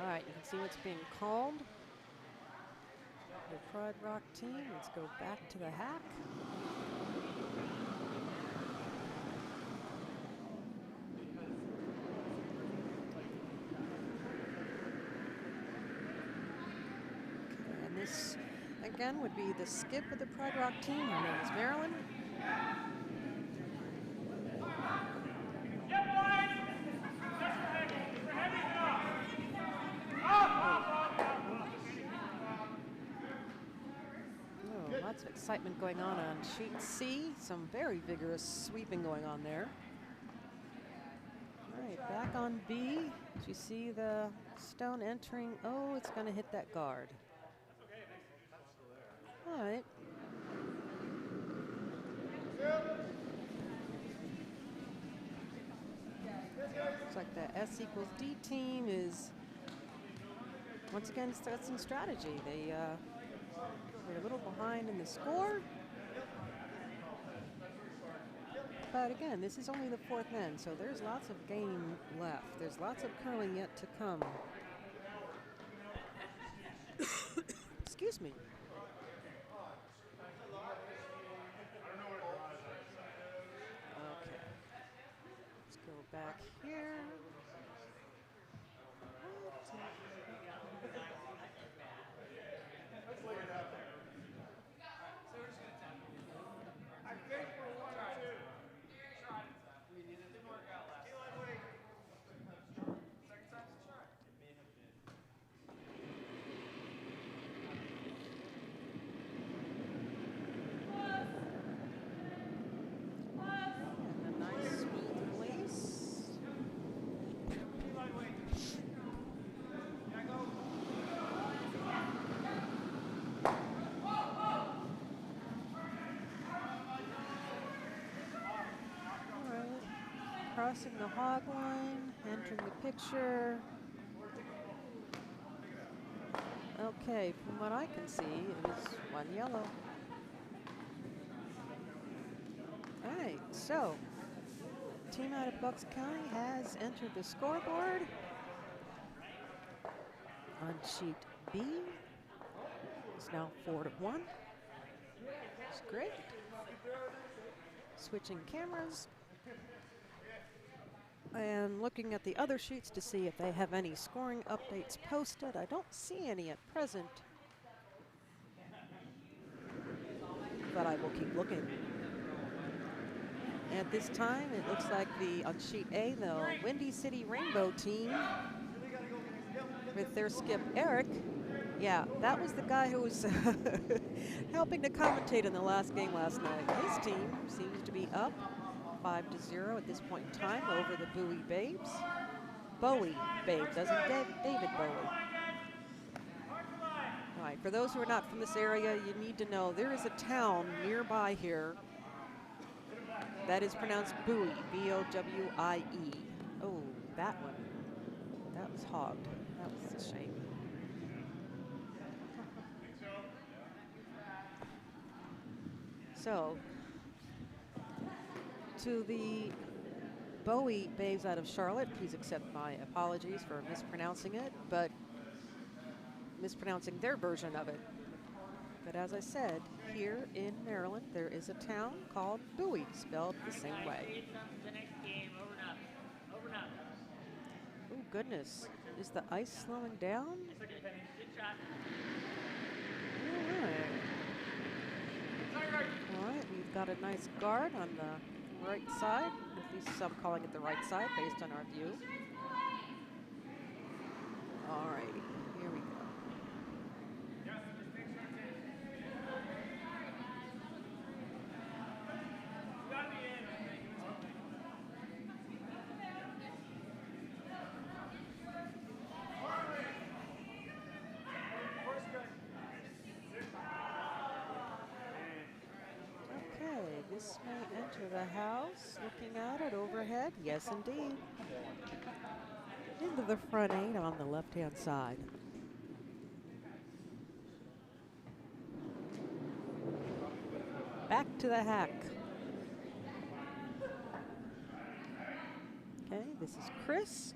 [SPEAKER 1] All right, you can see what's being called. The Pride Rock team, let's go back to the hack. Okay, and this, again, would be the skip of the Pride Rock team. Her name is Marilyn. Lots of excitement going on sheet C. Some very vigorous sweeping going on there. All right, back on B. As you see the stone entering. Oh, it's going to hit that guard. All right. Looks like the S equals D team is once again starting strategy. They're a little behind in the score. But again, this is only the fourth end, so there's lots of game left. There's lots of curling yet to come. Excuse me. Okay. Let's go back here. Crossing the hog line, entering the picture. Okay, from what I can see, it is one yellow. All right, so team out of Bucks County has entered the scoreboard. On sheet B, it's now 4-1. It's great. Switching cameras. And looking at the other sheets to see if they have any scoring updates posted. I don't see any at present, but I will keep looking. At this time, it looks like on sheet A, the Windy City Rainbow team with their skip, Eric. Yeah, that was the guy who was helping to commentate in the last game last night. His team seems to be up 5-0 at this point in time over the Bowie Babes. Bowie Babes, as in David Bowie. All right, for those who are not from this area, you need to know there is a town nearby here that is pronounced Bowie, B-O-W-I-E. Oh, that one. That was hogged. That was a shame. So, to the Bowie Babes out of Charlotte, please accept my apologies for mispronouncing it, but mispronouncing their version of it. But as I said, here in Maryland, there is a town called Bowie, spelled the same
[SPEAKER 3] Guys,
[SPEAKER 1] way.
[SPEAKER 3] lead them to the next game. Over and up. Over and up.
[SPEAKER 1] Oh, goodness. Is the ice slowing down?
[SPEAKER 3] Good shot.
[SPEAKER 1] All right, we've got a nice guard on the right side. At least some calling it the right side based on our view. All righty, here we go. Okay, this may enter the house. Looking at it overhead, yes indeed. Into the front 8 on the left-hand side. Back to the hack. Okay, this is Chris.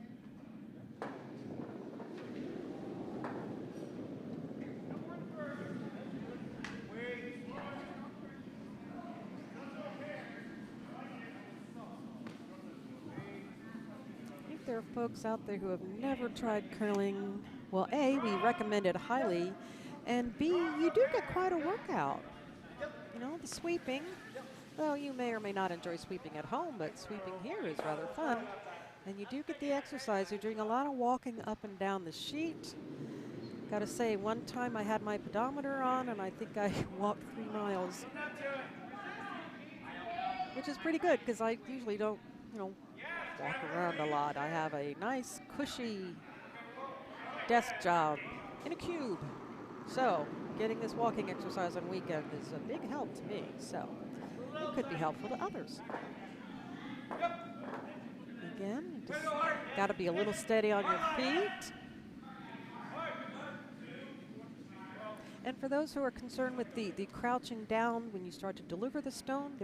[SPEAKER 1] I think there are folks out there who have never tried curling. Well, A, we recommend it highly, and B, you do get quite a workout. You know, the sweeping, though you may or may not enjoy sweeping at home, but sweeping here is rather fun. And you do get the exercise. You're doing a lot of walking up and down the sheet. Gotta say, one time I had my pedometer on, and I think I walked 3 miles, which is pretty good because I usually don't, walk around a lot. I have a nice, cushy desk job in a cube. So, getting this walking exercise on weekend is a big help to me. So, it could be helpful to others. Again, just got to be a little steady on your feet. And for those who are concerned with the crouching down when you start to deliver the stone,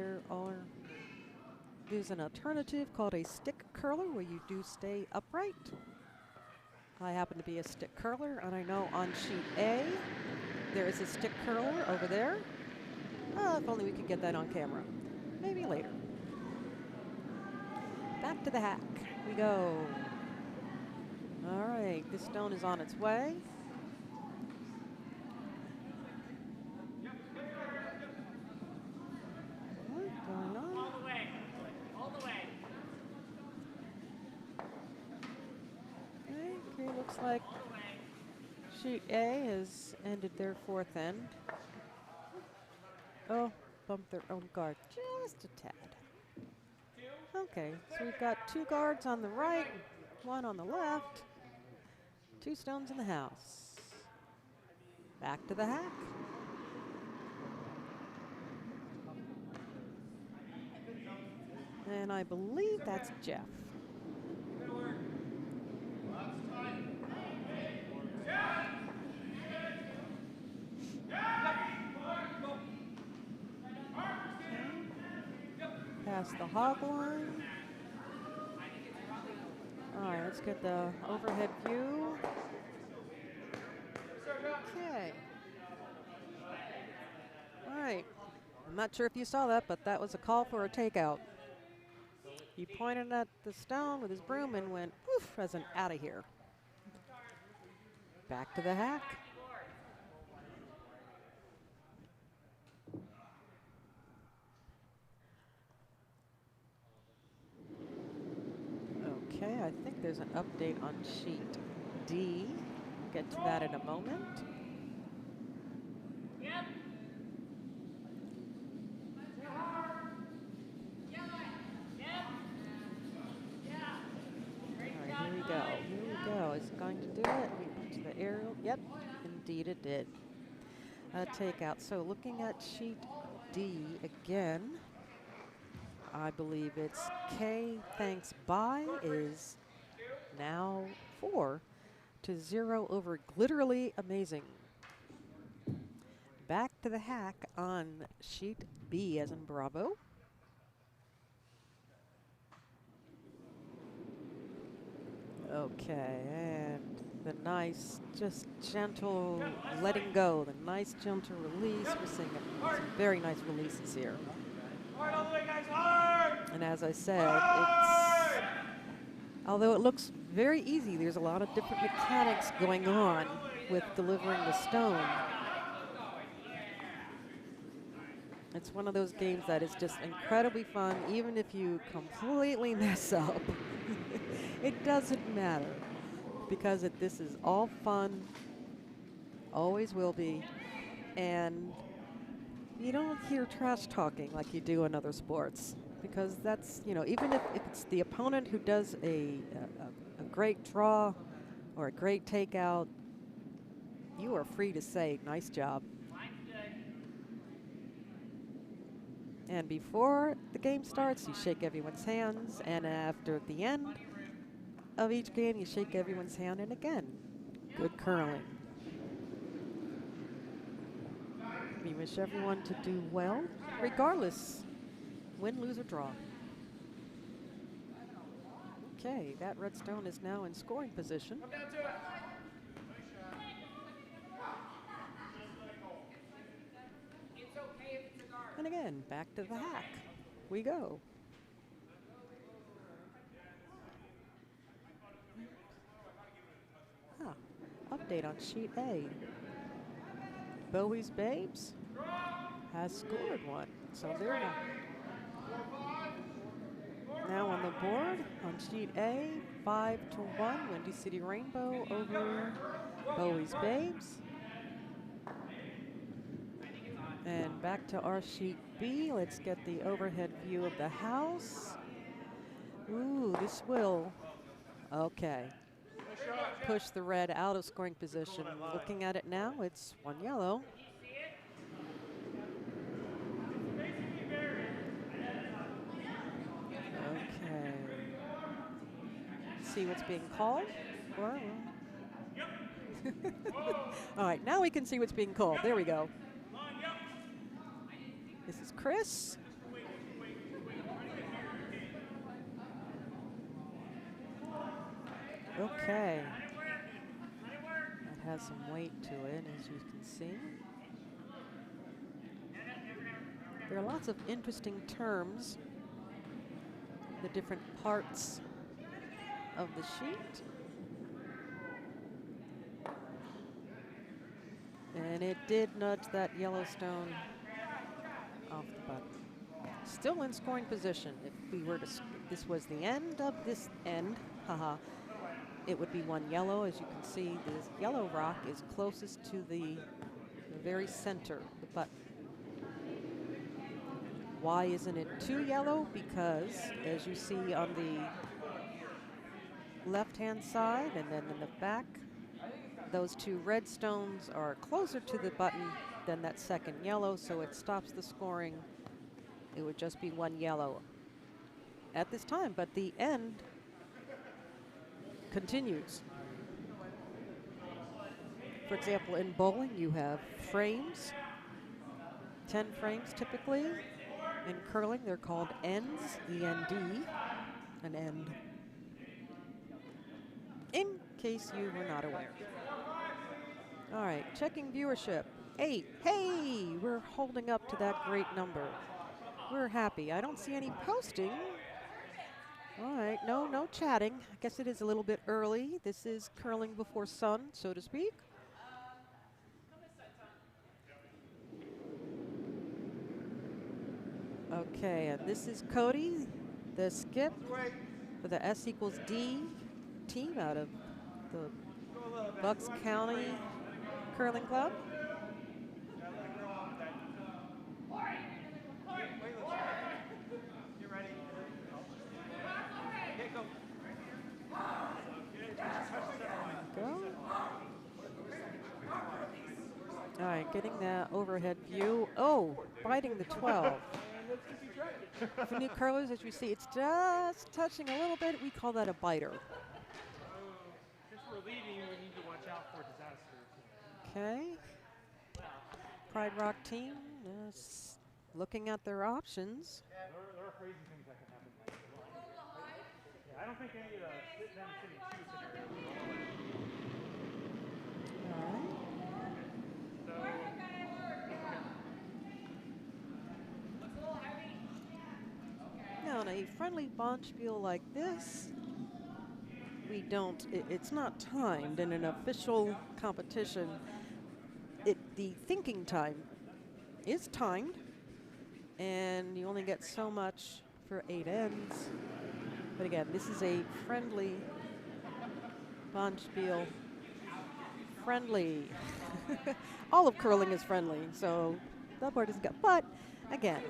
[SPEAKER 1] there's an alternative called a stick curler where you do stay upright. I happen to be a stick curler, and I know on sheet A, there is a stick curler over there. If only we could get that on camera. Maybe later. Back to the hack we go. All right, this stone is on its way. What's going on?
[SPEAKER 3] All the way. All the way.
[SPEAKER 1] Okay, looks like sheet A has ended their 4th end. Oh, bumped their own guard just a tad. Okay, so we've got 2 guards on the right, 1 on the left, 2 stones in the house. Back to the hack. And I believe that's Jeff. Past the hog line. All right, let's get the overhead view. Okay. All right. I'm not sure if you saw that, but that was a call for a takeout. He pointed at the stone with his broom and went, poof, as an out of here. Back to the hack. Okay, I think there's an update on sheet D. We'll get to that in a moment.
[SPEAKER 3] Yep.
[SPEAKER 1] All right, here we go. Here we go. Is it going to do it? We went to the aerial. Yep, indeed it did. Takeout. So looking at sheet D again, I believe it's K thanks bye is now 4-0 over Glitterly Amazing. back to the hack on sheet B as in Bravo. Okay, and the nice, just gentle letting go, the nice gentle release. We're seeing some very nice releases here.
[SPEAKER 2] Hard all the way, guys, hard!
[SPEAKER 1] And as I said,
[SPEAKER 2] Hard!
[SPEAKER 1] although it looks very easy, there's a lot of different mechanics going on with delivering the stone. It's one of those games that is just incredibly fun, even if you completely mess up. It doesn't matter, because this is all fun, always will be, and you don't hear trash talking like you do in other sports, because that's, you know, even if it's the opponent who does a great draw or a great takeout, you are free to say, nice job. And before the game starts, you shake everyone's hands, and after the end of each game, you shake everyone's hand, and again, good curling. We wish everyone to do well, regardless, win, lose, or draw. Okay, that red stone is now in scoring position.
[SPEAKER 2] Come down to it.
[SPEAKER 1] And again, back to the hack we go. Update on sheet A. Bowie's Babes has scored one, so they're now on the board on sheet A, 5-1, Windy City Rainbow over Bowie's Babes. And back to our sheet B. Let's get the overhead view of the house. Ooh, this will, okay, push the red out of scoring position. Looking at it now, it's one yellow. Okay. See what's being called? All right, now we can see what's being called. There we go. This is Chris. Okay. That has some weight to it, as you can see. There are lots of interesting terms, the different parts of the sheet. And it did nudge that Yellowstone off the button. Still in scoring position. If we were to, this was the end of this end, haha, it would be one yellow. As you can see, this yellow rock is closest to the very center of the button. Why isn't it two yellow? Because as you see on the left-hand side and then in the back, those two red stones are closer to the button than that second yellow, so it stops the scoring. It would just be one yellow at this time, but the end continues. For example, in bowling, you have frames, 10 frames typically. In curling, they're called ends, E-N-D, an end, in case you were not aware. All right, checking viewership. 8. Hey, we're holding up to that great number. We're happy. I don't see any posting. All right, no chatting. I guess it is a little bit early. This is curling before sun, so to speak. Okay, and this is Cody, the skip for the S=D team out of the Bucks County Curling Club. All right, getting that overhead view. Oh, biting the 12. For new curlers, as you see, it's just touching a little bit. We call that a biter.
[SPEAKER 2] Since we're leaving, we need to watch out for disaster.
[SPEAKER 1] Okay. Pride Rock team looking at their options.
[SPEAKER 2] There are crazy things that can happen. Yeah, I don't think any of the them sitting two scenarios at all.
[SPEAKER 1] All right.
[SPEAKER 2] So
[SPEAKER 1] Now, in a friendly Bonspiel like this, we don't, it's not timed in an official competition. The thinking time is timed, and you only get so much for 8 ends. But again, this is a friendly Bonspiel. Friendly. All of curling is friendly, so that part is good. But again,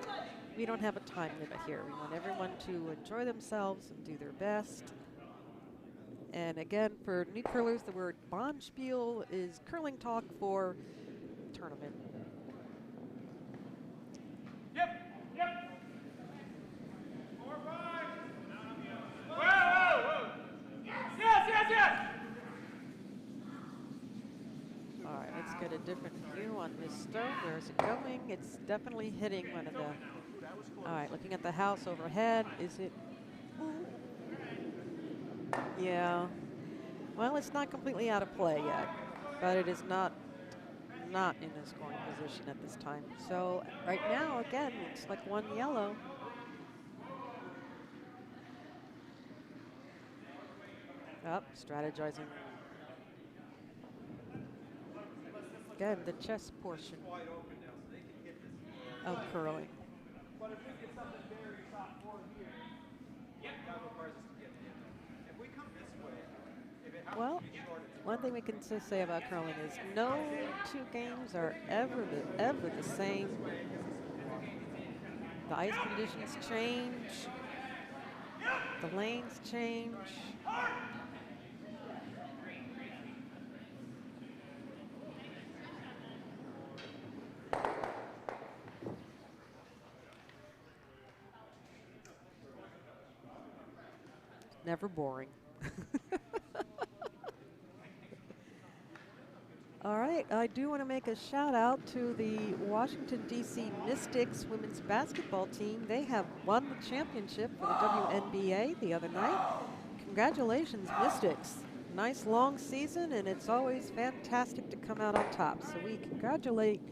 [SPEAKER 1] we don't have a time limit here. We want everyone to enjoy themselves and do their best. And again, for new curlers, the word Bonspiel is curling talk for tournament.
[SPEAKER 2] Yep. 4-5. Whoa. Yes.
[SPEAKER 1] All right, let's get a different view on this stone. Where is it going? It's definitely hitting one of the... All right, looking at the house overhead. Is it... Yeah. Well, it's not completely out of play yet, but it is not in a scoring position at this time. So right now, again, looks like 1 yellow. Up, strategizing. Again, the chess portion of curling.
[SPEAKER 2] But if we get something very top 4 here, that requires us to get in. If we come this way, if it happens
[SPEAKER 1] Well,
[SPEAKER 2] to be short,
[SPEAKER 1] one thing we can say about curling is no 2 games are ever the same. The ice conditions change. The lanes change. Never boring. All right, I do want to make a shout out to the Washington, D.C. Mystics women's basketball team. They have won the championship for the WNBA the other night. Congratulations, Mystics. Nice long season, and it's always fantastic to come out on top. So we congratulate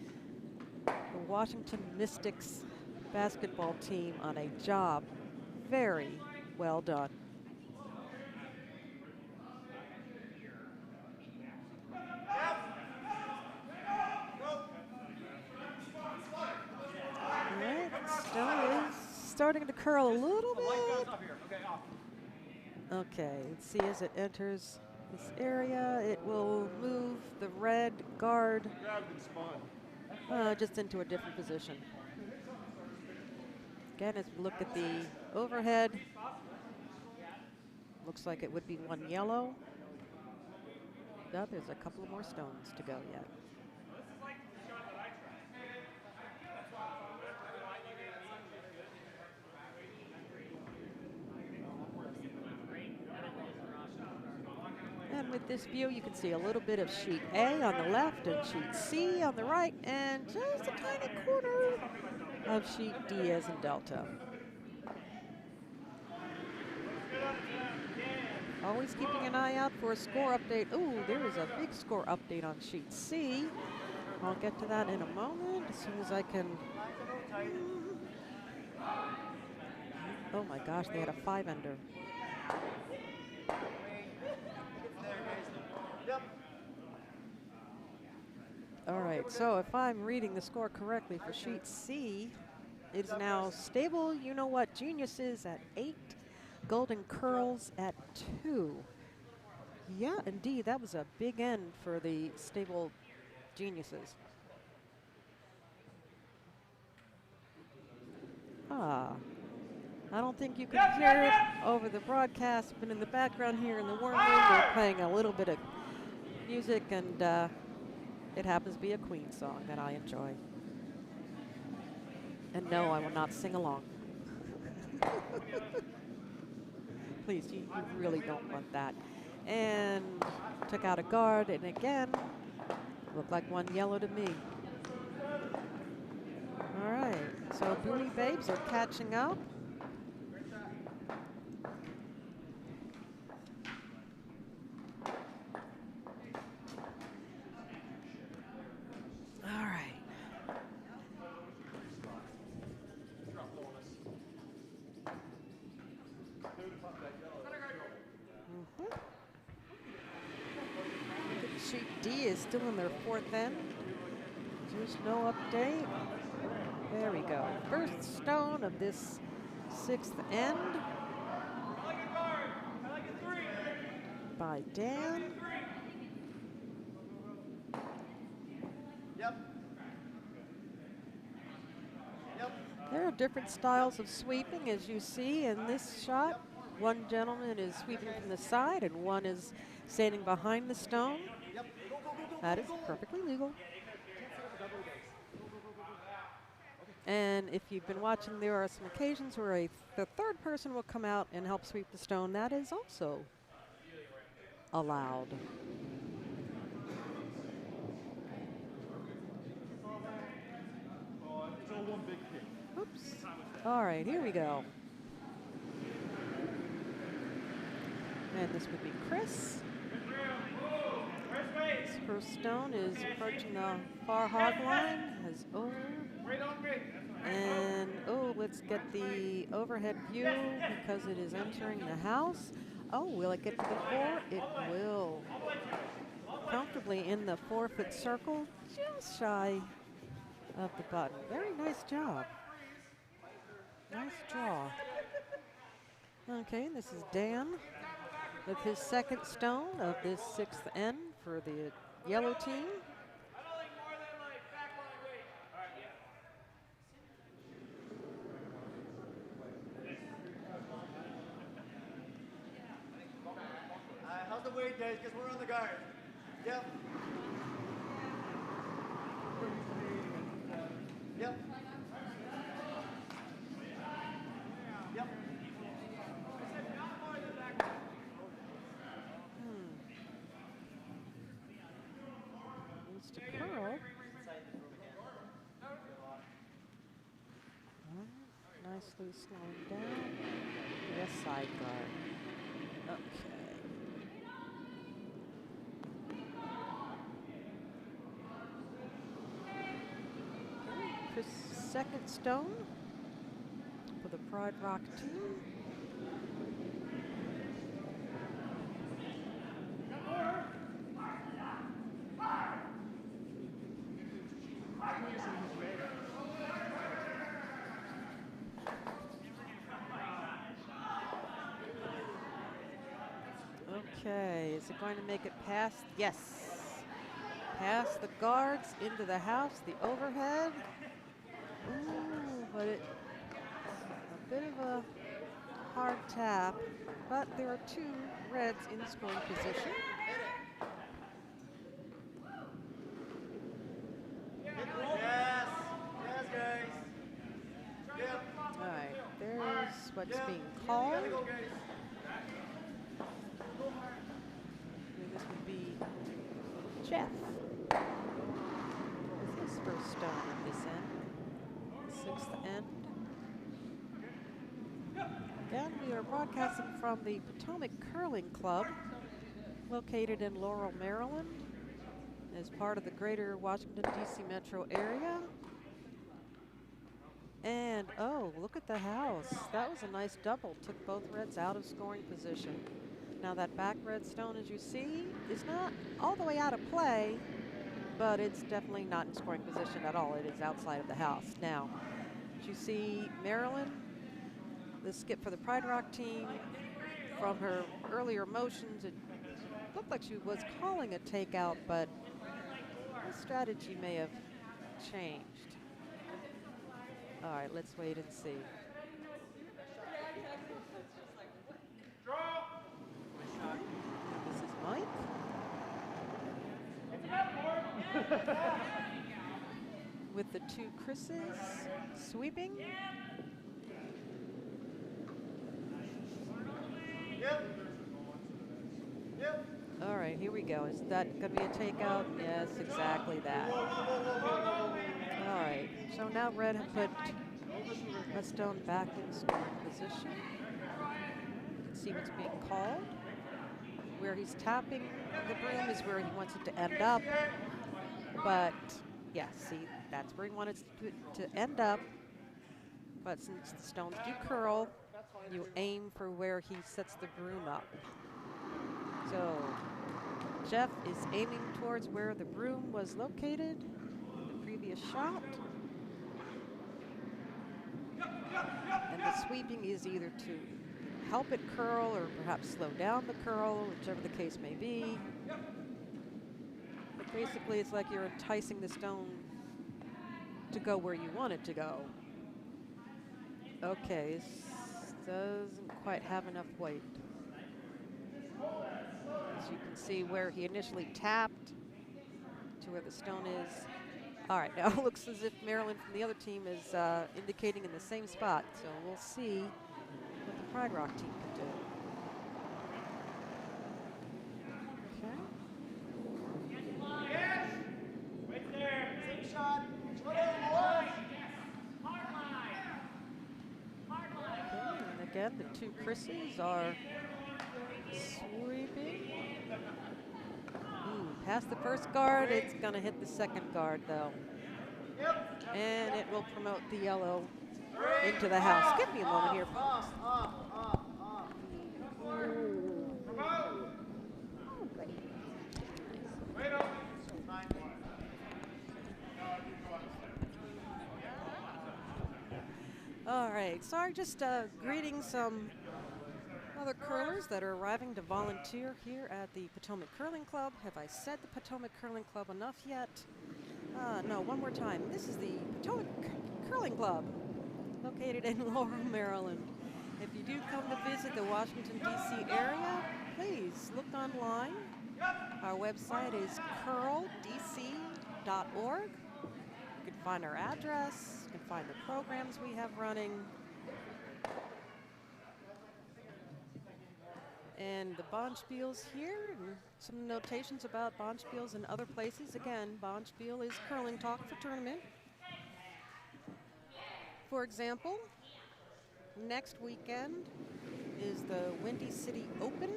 [SPEAKER 1] the Washington Mystics basketball team on a job very well done. Starting to curl a little bit. Okay, let's see as it enters this area. It will move the red guard just into a different position. Again, as we look at the overhead, looks like it would be 1 yellow. No, there's a couple more stones to go yet. And with this view, you can see a little bit of sheet A on the left and sheet C on the right, and just a tiny corner of sheet D as in Delta. Always keeping an eye out for a score update. Ooh, there is a big score update on sheet C. I'll get to that in a moment as soon as I can. Oh my gosh, they had a 5-ender. All right, so if I'm reading the score correctly for sheet C, it is now Stable You Know What Geniuses at 8, Golden Curls at 2. Yeah, indeed, that was a big end for the Stable Geniuses. I don't think you can hear it over the broadcast, but in the background here in the warm room, we're playing a little bit of music, and it happens to be a Queen song that I enjoy. And no, I will not sing along. Please, you really don't want that. And took out a guard, and again, looked like 1 yellow to me. So Buoy Babes are catching up. All right. Sheet D is still in their fourth end. There's no update. There we go. First stone of this sixth end by Dan.
[SPEAKER 4] Yep. Yep.
[SPEAKER 1] There are different styles of sweeping, as you see in this shot. One gentleman is sweeping from the side and one is standing behind the stone.
[SPEAKER 4] Yep. Go, go, go, go,
[SPEAKER 1] That
[SPEAKER 4] go,
[SPEAKER 1] is
[SPEAKER 4] go.
[SPEAKER 1] perfectly legal. And if you've been watching, there are some occasions where the third person will come out and help sweep the stone. That is also allowed.
[SPEAKER 2] It's all one big kick.
[SPEAKER 1] Oops. All right, here we go. And this would be Chris. His first stone is approaching the far hog line. Has over. And oh, let's get the overhead view because it is entering the house. Oh, will it get to the 4? It will. Comfortably in the 4-foot circle, just shy of the button. Very nice job. Nice draw. Okay, this is Dan with his second stone of this sixth end for the yellow team.
[SPEAKER 4] How's the weight, guys? Because we're on the guard. Yep. Yep. Yep.
[SPEAKER 1] Needs to curl. Nicely slowing down. Yes, side guard. Okay. Chris' second stone for the Pride Rock team. Okay, is it going to make it past? Yes. Past the guards, into the house, the overhead. Ooh, but a bit of a hard tap, but there are two reds in scoring position.
[SPEAKER 4] Yes. Yes, guys. Yep.
[SPEAKER 1] All right, there's what's
[SPEAKER 4] Yep.
[SPEAKER 1] being
[SPEAKER 4] You
[SPEAKER 1] called.
[SPEAKER 4] gotta go, guys.
[SPEAKER 1] And this would be Jeff with his first stone at this end, sixth end. Again, we are broadcasting from the Potomac Curling Club, located in Laurel, Maryland, as part of the greater Washington, D.C. metro area. And, oh, look at the house. That was a nice double. Took both reds out of scoring position. Now that back red stone, as you see, is not all the way out of play, but it's definitely not in scoring position at all. It is outside of the house. Now, as you see, Maryland, the skip for the Pride Rock team, from her earlier motions, it looked like she was calling a takeout, but her strategy may have changed. All right, let's wait and see. This is Mike. With the two Chris's sweeping.
[SPEAKER 4] Yep. Yep.
[SPEAKER 1] All right, here we go. Is that going to be a takeout? Yes, exactly that. All right, so now red have put A stone back in scoring position. You can see what's being called. Where he's tapping the broom is where he wants it to end up. But, yeah, see, that's where he wanted it to end up. But since the stones do curl, you aim for where he sets the broom up. So Jeff is aiming towards where the broom was located in the previous shot. And the sweeping is either to help it curl or perhaps slow down the curl, whichever the case may be. But basically, it's like you're enticing the stone to go where you want it to go. Okay, this doesn't quite have enough weight. As you can see where he initially tapped to where the stone is. All right, now it looks as if Marilyn from the other team is indicating in the same spot. So we'll see what the Pride Rock team can do. Okay.
[SPEAKER 2] Yes! Right there.
[SPEAKER 4] Same shot.
[SPEAKER 1] Okay, and again, the two Chris's are sweeping. Ooh, past the first guard, it's gonna hit the second guard though. And it will promote the yellow into the house. Give me a moment here, folks. All right, sorry, just greeting some other curlers that are arriving to volunteer here at the Potomac Curling Club. Have I said the Potomac Curling Club enough yet? No, one more time. This is the Potomac Curling Club, located in Laurel, Maryland. If you do come to visit the Washington, D.C. area, please look online. Our website is curldc.org. You can find our address, you can find the programs we have running. And the Bonspiel's here, and some notations about Bonspiel's in other places. Again, Bonspiel is curling talk for tournament. For example, next weekend is the Windy City Open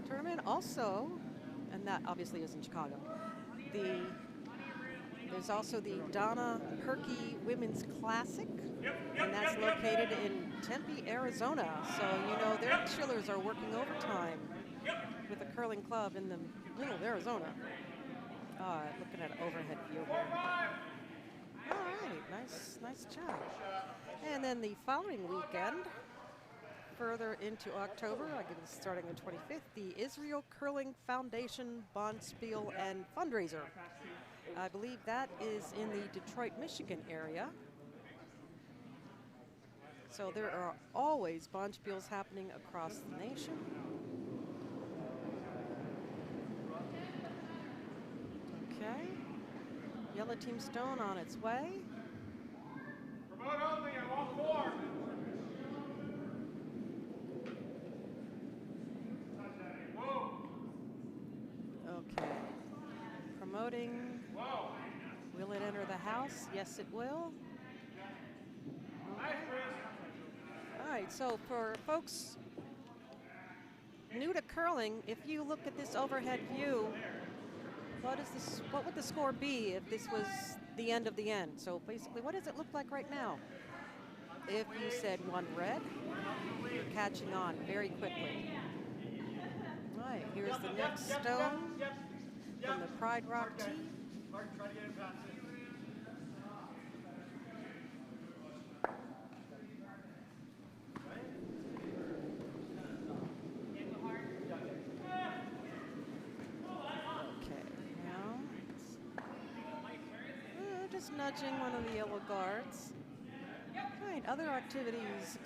[SPEAKER 1] tournament. Also, and that obviously is in Chicago, there's also the Donna Perky Women's Classic, and that's located in Tempe, Arizona. So, you know, their chillers are working overtime with a curling club in the middle of Arizona. All right, looking at an overhead view here. All right, nice job. And then the following weekend, further into October, I guess starting the 25th, the Israel Curling Foundation Bonspiel and Fundraiser. I believe that is in the Detroit, Michigan area. So there are always Bonspiels happening across the nation. Okay. Yellow Team Stone on its way.
[SPEAKER 2] Promote only on all four. Whoa.
[SPEAKER 1] Okay. Promoting.
[SPEAKER 2] Whoa.
[SPEAKER 1] Will it enter the house? Yes, it will.
[SPEAKER 2] Nice, Chris.
[SPEAKER 1] All right, so for folks new to curling, if you look at this overhead view, what would the score be if this was the end of the end? So basically, what does it look like right now? If you said one red, you're catching on very quickly. All right, here's the next stone from the Pride Rock team.
[SPEAKER 4] Try to get it past it.
[SPEAKER 1] Okay, now just nudging one of the yellow guards. Right, other activities,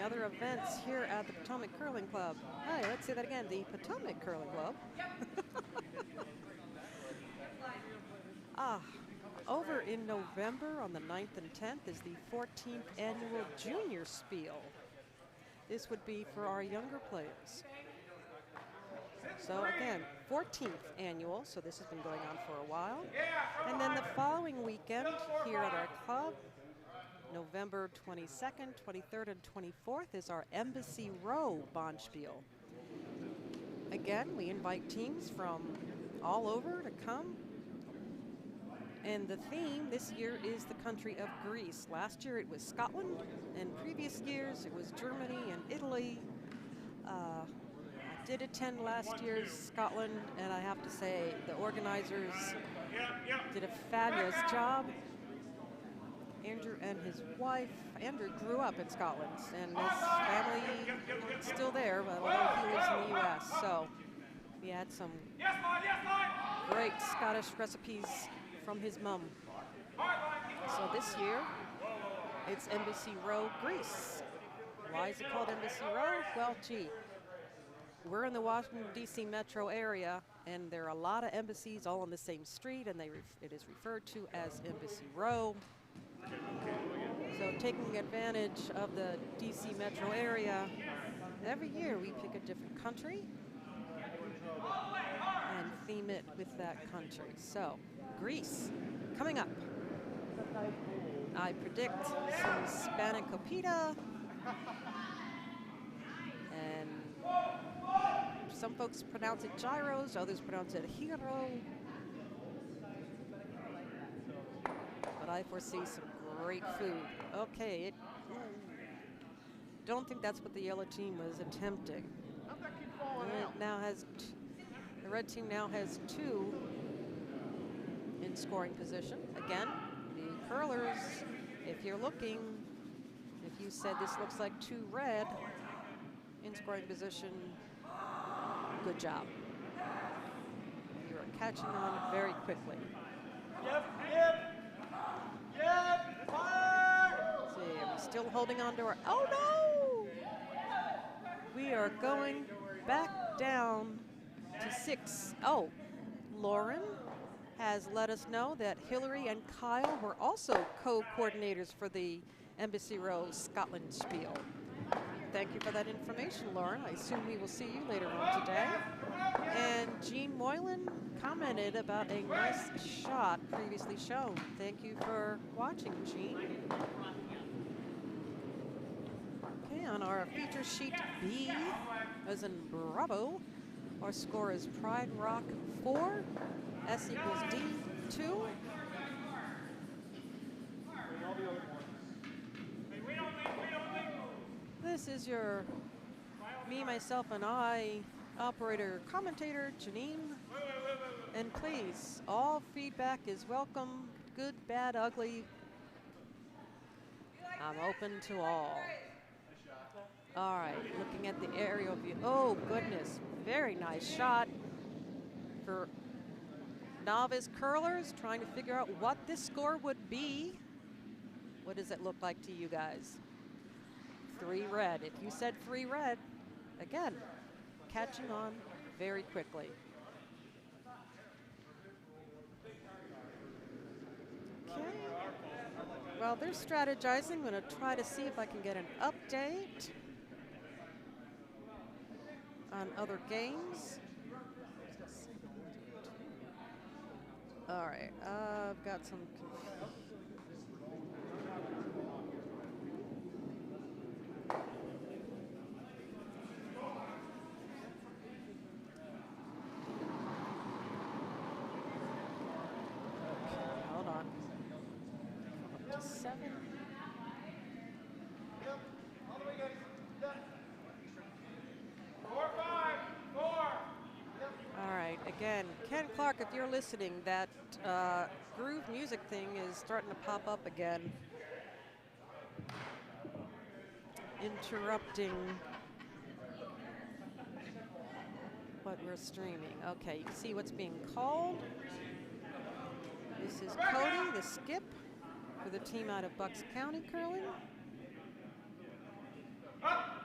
[SPEAKER 1] other events here at the Potomac Curling Club. Hi, let's say that again, the Potomac Curling Club. Over in November on the 9th and 10th is the 14th annual Junior Spiel. This would be for our younger players. So again, 14th annual, so this has been going on for a while. And then the following weekend here at our club, November 22nd, 23rd, and 24th is our Embassy Row Bonspiel. Again, we invite teams from all over to come. And the theme this year is the country of Greece. Last year it was Scotland, and previous years it was Germany and Italy. I did attend last year's Scotland, and I have to say the organizers did a fabulous job. Andrew and his wife, Andrew grew up in Scotland, and his family is still there, but although he lives in the U.S., so we had some great Scottish recipes from his mom. So this year, it's Embassy Row, Greece. Why is it called Embassy Row? Well, gee, we're in the Washington, D.C. metro area, and there are a lot of embassies all on the same street, and it is referred to as Embassy Row. So taking advantage of the D.C. metro area, every year we pick a different country and theme it with that country. So Greece, coming up. I predict some spanakopita, and some folks pronounce it gyros, others pronounce it hero. But I foresee some great food. Okay, don't think that's what the yellow team was attempting. It now has the red team now has 2 in scoring position. Again, the curlers, if you're looking, if you said this looks like 2 red in scoring position, good job. You're catching on very quickly. Let's see, are we still holding on to our, oh no! We are going back down to 6. Oh, Lauren has let us know that Hillary and Kyle were also co-coordinators for the Embassy Row Scotland Spiel. Thank you for that information, Lauren. I assume we will see you later on today. And Jean Moylan commented about a nice shot previously shown. Thank you for watching, Jean. Okay, on our feature sheet B, as in Bravo, our score is Pride Rock 4, S equals D 2. This is your me, myself, and I operator commentator, Janine. And please, all feedback is welcome, good, bad, ugly. I'm open to all. All right, looking at the aerial view. Oh, goodness, very nice shot for novice curlers trying to figure out what this score would be. What does it look like to you guys? 3 red. If you said 3 red, again, catching on very quickly. Okay. Well, they're strategizing. I'm going to try to see if I can get an update on other games. All right, I've got some hold on. Up to 7.
[SPEAKER 4] All the way, guys. Done.
[SPEAKER 2] 4, 5, 4.
[SPEAKER 1] All right, again, Ken Clark, if you're listening, that groove music thing is starting to pop up again. Interrupting what we're streaming. Okay, you can see what's being called. This is Cody, the skip, for the team out of Bucks County curling.
[SPEAKER 2] Up.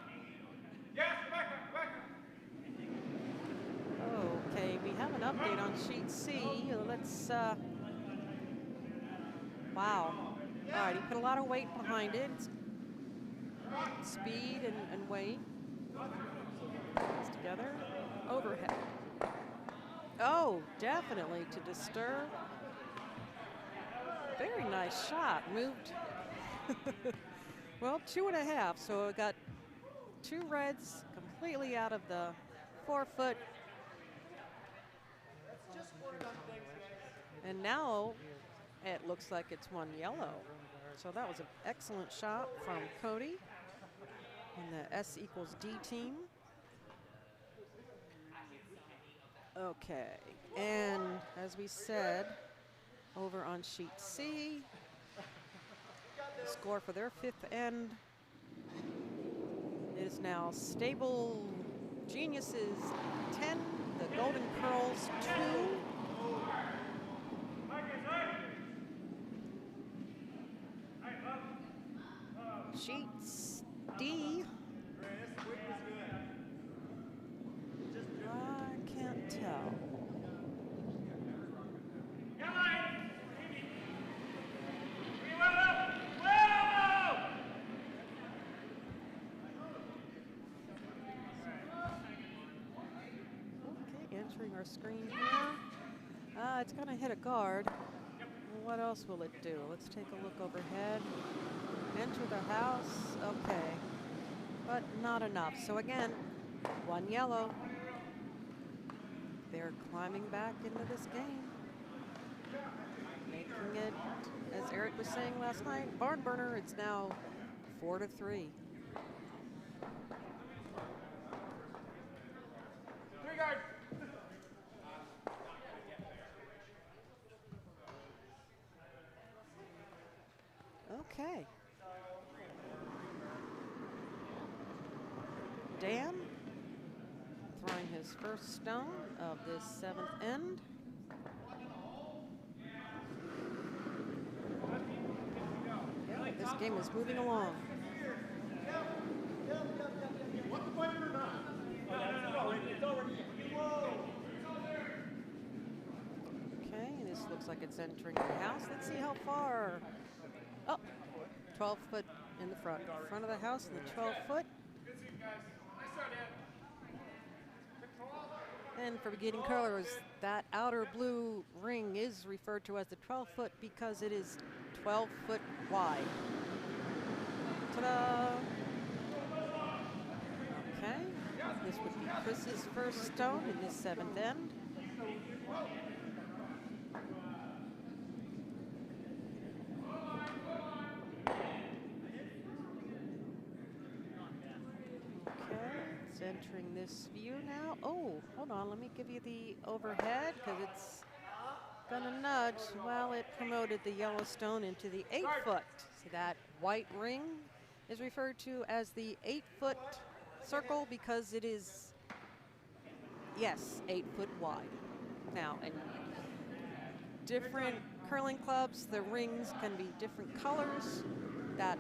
[SPEAKER 2] Yes, back up, back up.
[SPEAKER 1] Okay, we have an update on sheet C. Let's, wow. All right, he put a lot of weight behind it. Speed and weight. Put this together. Overhead. Oh, definitely to disturb. Very nice shot. Moved. Well, 2.5. So it got 2 reds completely out of the 4-foot. And now it looks like it's 1 yellow. So that was an excellent shot from Cody and the S equals D team. Okay, and as we said, over on sheet C, the score for their 5th end is now Stable Geniuses 10, the Golden Curls 2. Sheets D. I can't tell. Okay, entering our screen here. It's going to hit a guard. What else will it do? Let's take a look overhead. Enter the house. Okay. But not enough. So again, 1 yellow. They're climbing back into this game. Making it, as Eric was saying last night, barn burner. It's now 4-3. Okay. Dan throwing his first stone of this 7th end. Yeah, this game is moving along. Okay, this looks like it's entering the house. Let's see how far. Oh, 12 foot in the front. Front of the house in the 12 foot. And for beginning curlers, that outer blue ring is referred to as the 12 foot because it is 12 foot wide. Ta-da! Okay, this would be Chris's first stone in this 7th end. Entering this view now. Oh, hold on. Let me give you the overhead because it's going to nudge. Well, it promoted the Yellowstone into the 8 foot. So that white ring is referred to as the 8-foot circle because it is, yes, 8 foot wide. Now, in different curling clubs, the rings can be different colors. That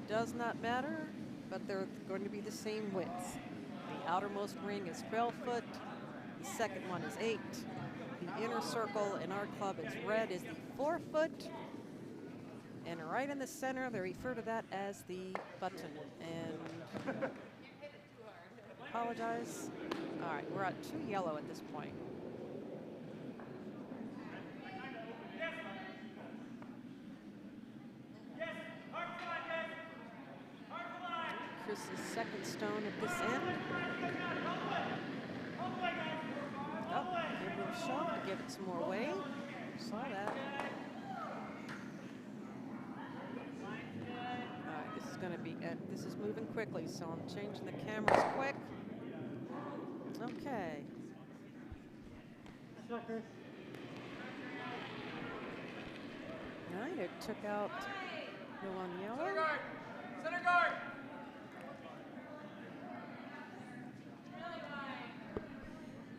[SPEAKER 1] does not matter, but they're going to be the same width. The outermost ring is 12 foot, the second one is 8. The inner circle in our club is red is the 4 foot, and right in the center they refer to that as the button. And apologize. All right, we're at 2 yellow at this point. Chris's second stone at this end. Oh, give it a shot to give it some more weight. Saw that. All right, this is going to be, this is moving quickly, so I'm changing the cameras quick. Okay. All right, it took out the 1 yellow.
[SPEAKER 2] Center guard! Center guard!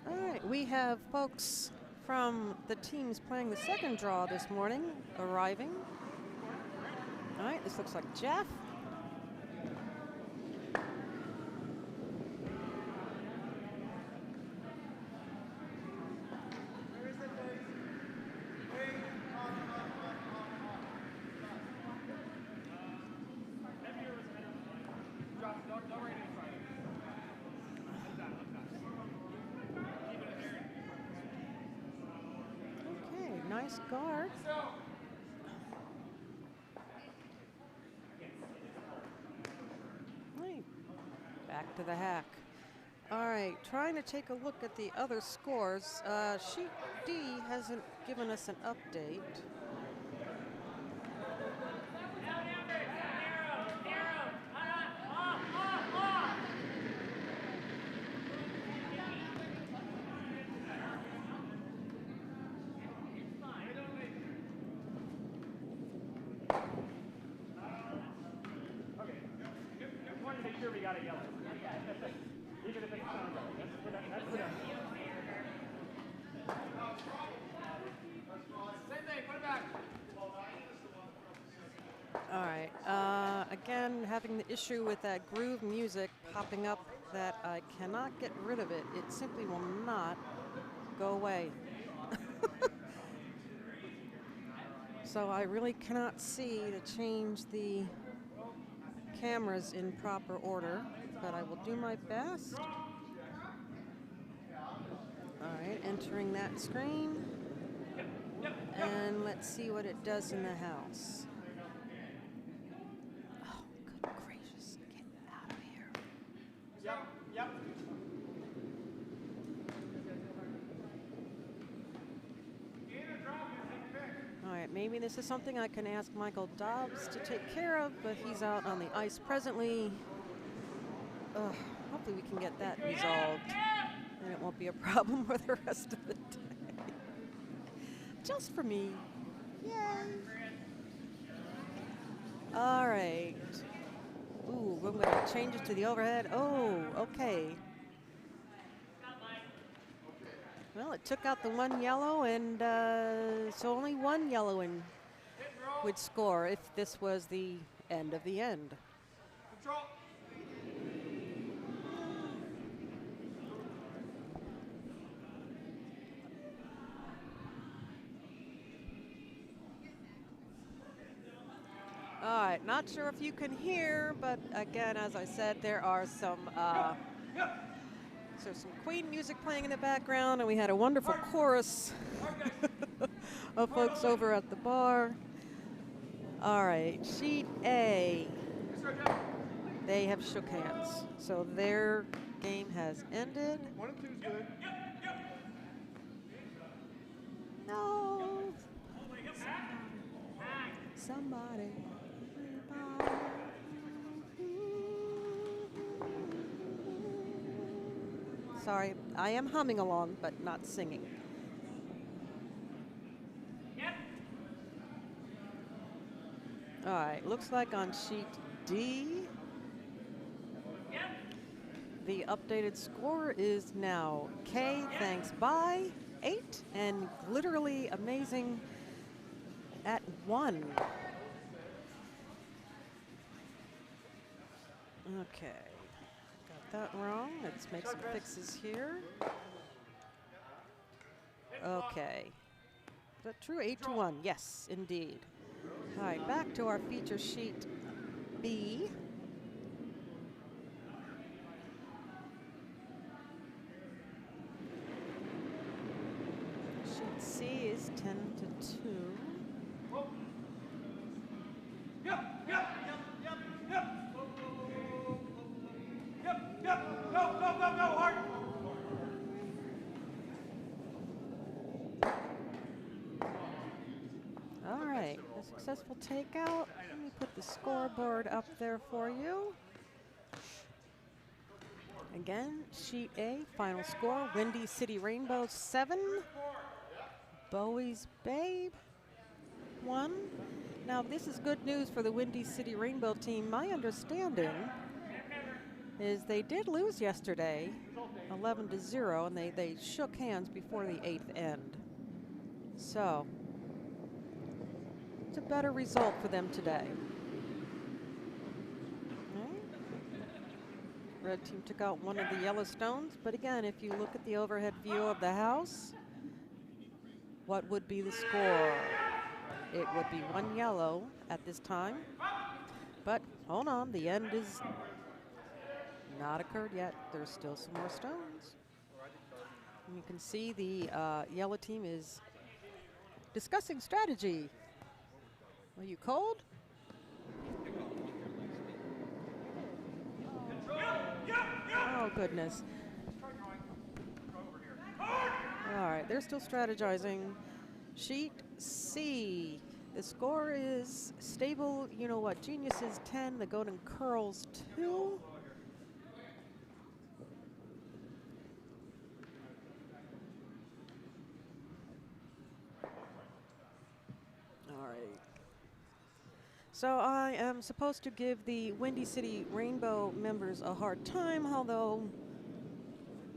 [SPEAKER 1] All right, we have folks from the teams playing the second draw this morning arriving. All right, this looks like Jeff. Nice guard. Hey, back to the hack. All right, trying to take a look at the other scores. Sheet D hasn't given us an update.
[SPEAKER 2] Just wanted to make sure we got a yellow. Even if it's not a yellow. That's what Same thing, put it back.
[SPEAKER 1] All right, again, having the issue with that groove music popping up that I cannot get rid of it. It simply will not go away. So I really cannot see to change the cameras in proper order, but I will do my best. All right, entering that screen. And let's see what it does in the house. Oh, good gracious, get out of here.
[SPEAKER 2] Yep.
[SPEAKER 1] All right, maybe this is something I can ask Michael Dobbs to take care of, but he's out on the ice presently. Hopefully we can get that resolved, and it won't be a problem for the rest of the day. Just for me. Yay. All right. Ooh, we're going to change it to the overhead. Oh, okay. Well, it took out the one yellow, and so only one yellow would score if this was the end of the end.
[SPEAKER 2] Control.
[SPEAKER 1] All right, not sure if you can hear, but again, as I said, there are some Queen music playing in the background, and we had a wonderful chorus of folks over at the bar. All right, sheet A. They have shook hands, so their game has ended.
[SPEAKER 2] 1 and 2 is good.
[SPEAKER 1] No. Somebody. Sorry, I am humming along, but not singing. All right, looks like on sheet D, the updated score is now K, thanks, bye, 8, and literally amazing at 1. Okay, got that wrong. Let's make some fixes here. Okay. Is that true? 8-1. Yes, indeed. All right, back to our feature sheet B. Sheet C is 10-2.
[SPEAKER 2] Go, hard.
[SPEAKER 1] All right, a successful takeout. Let me put the scoreboard up there for you. Again, sheet A, final score, Windy City Rainbow 7, Bowie's Babe 1. Now, this is good news for the Windy City Rainbow team. My understanding is they did lose yesterday, 11-0, and they shook hands before the 8th end. So, it's a better result for them today. Red team took out one of the Yellowstones, but again, if you look at the overhead view of the house, what would be the score? It would be 1 yellow at this time, but hold on, the end is not occurred yet. There's still some more stones. And you can see the yellow team is Discussing strategy. Are you cold? Oh, goodness. All right, they're still strategizing. Sheet C. The score is stable, you know what, Geniuses 10, the Golden Curls 2. All right. So I am supposed to give the Windy City Rainbow members a hard time, although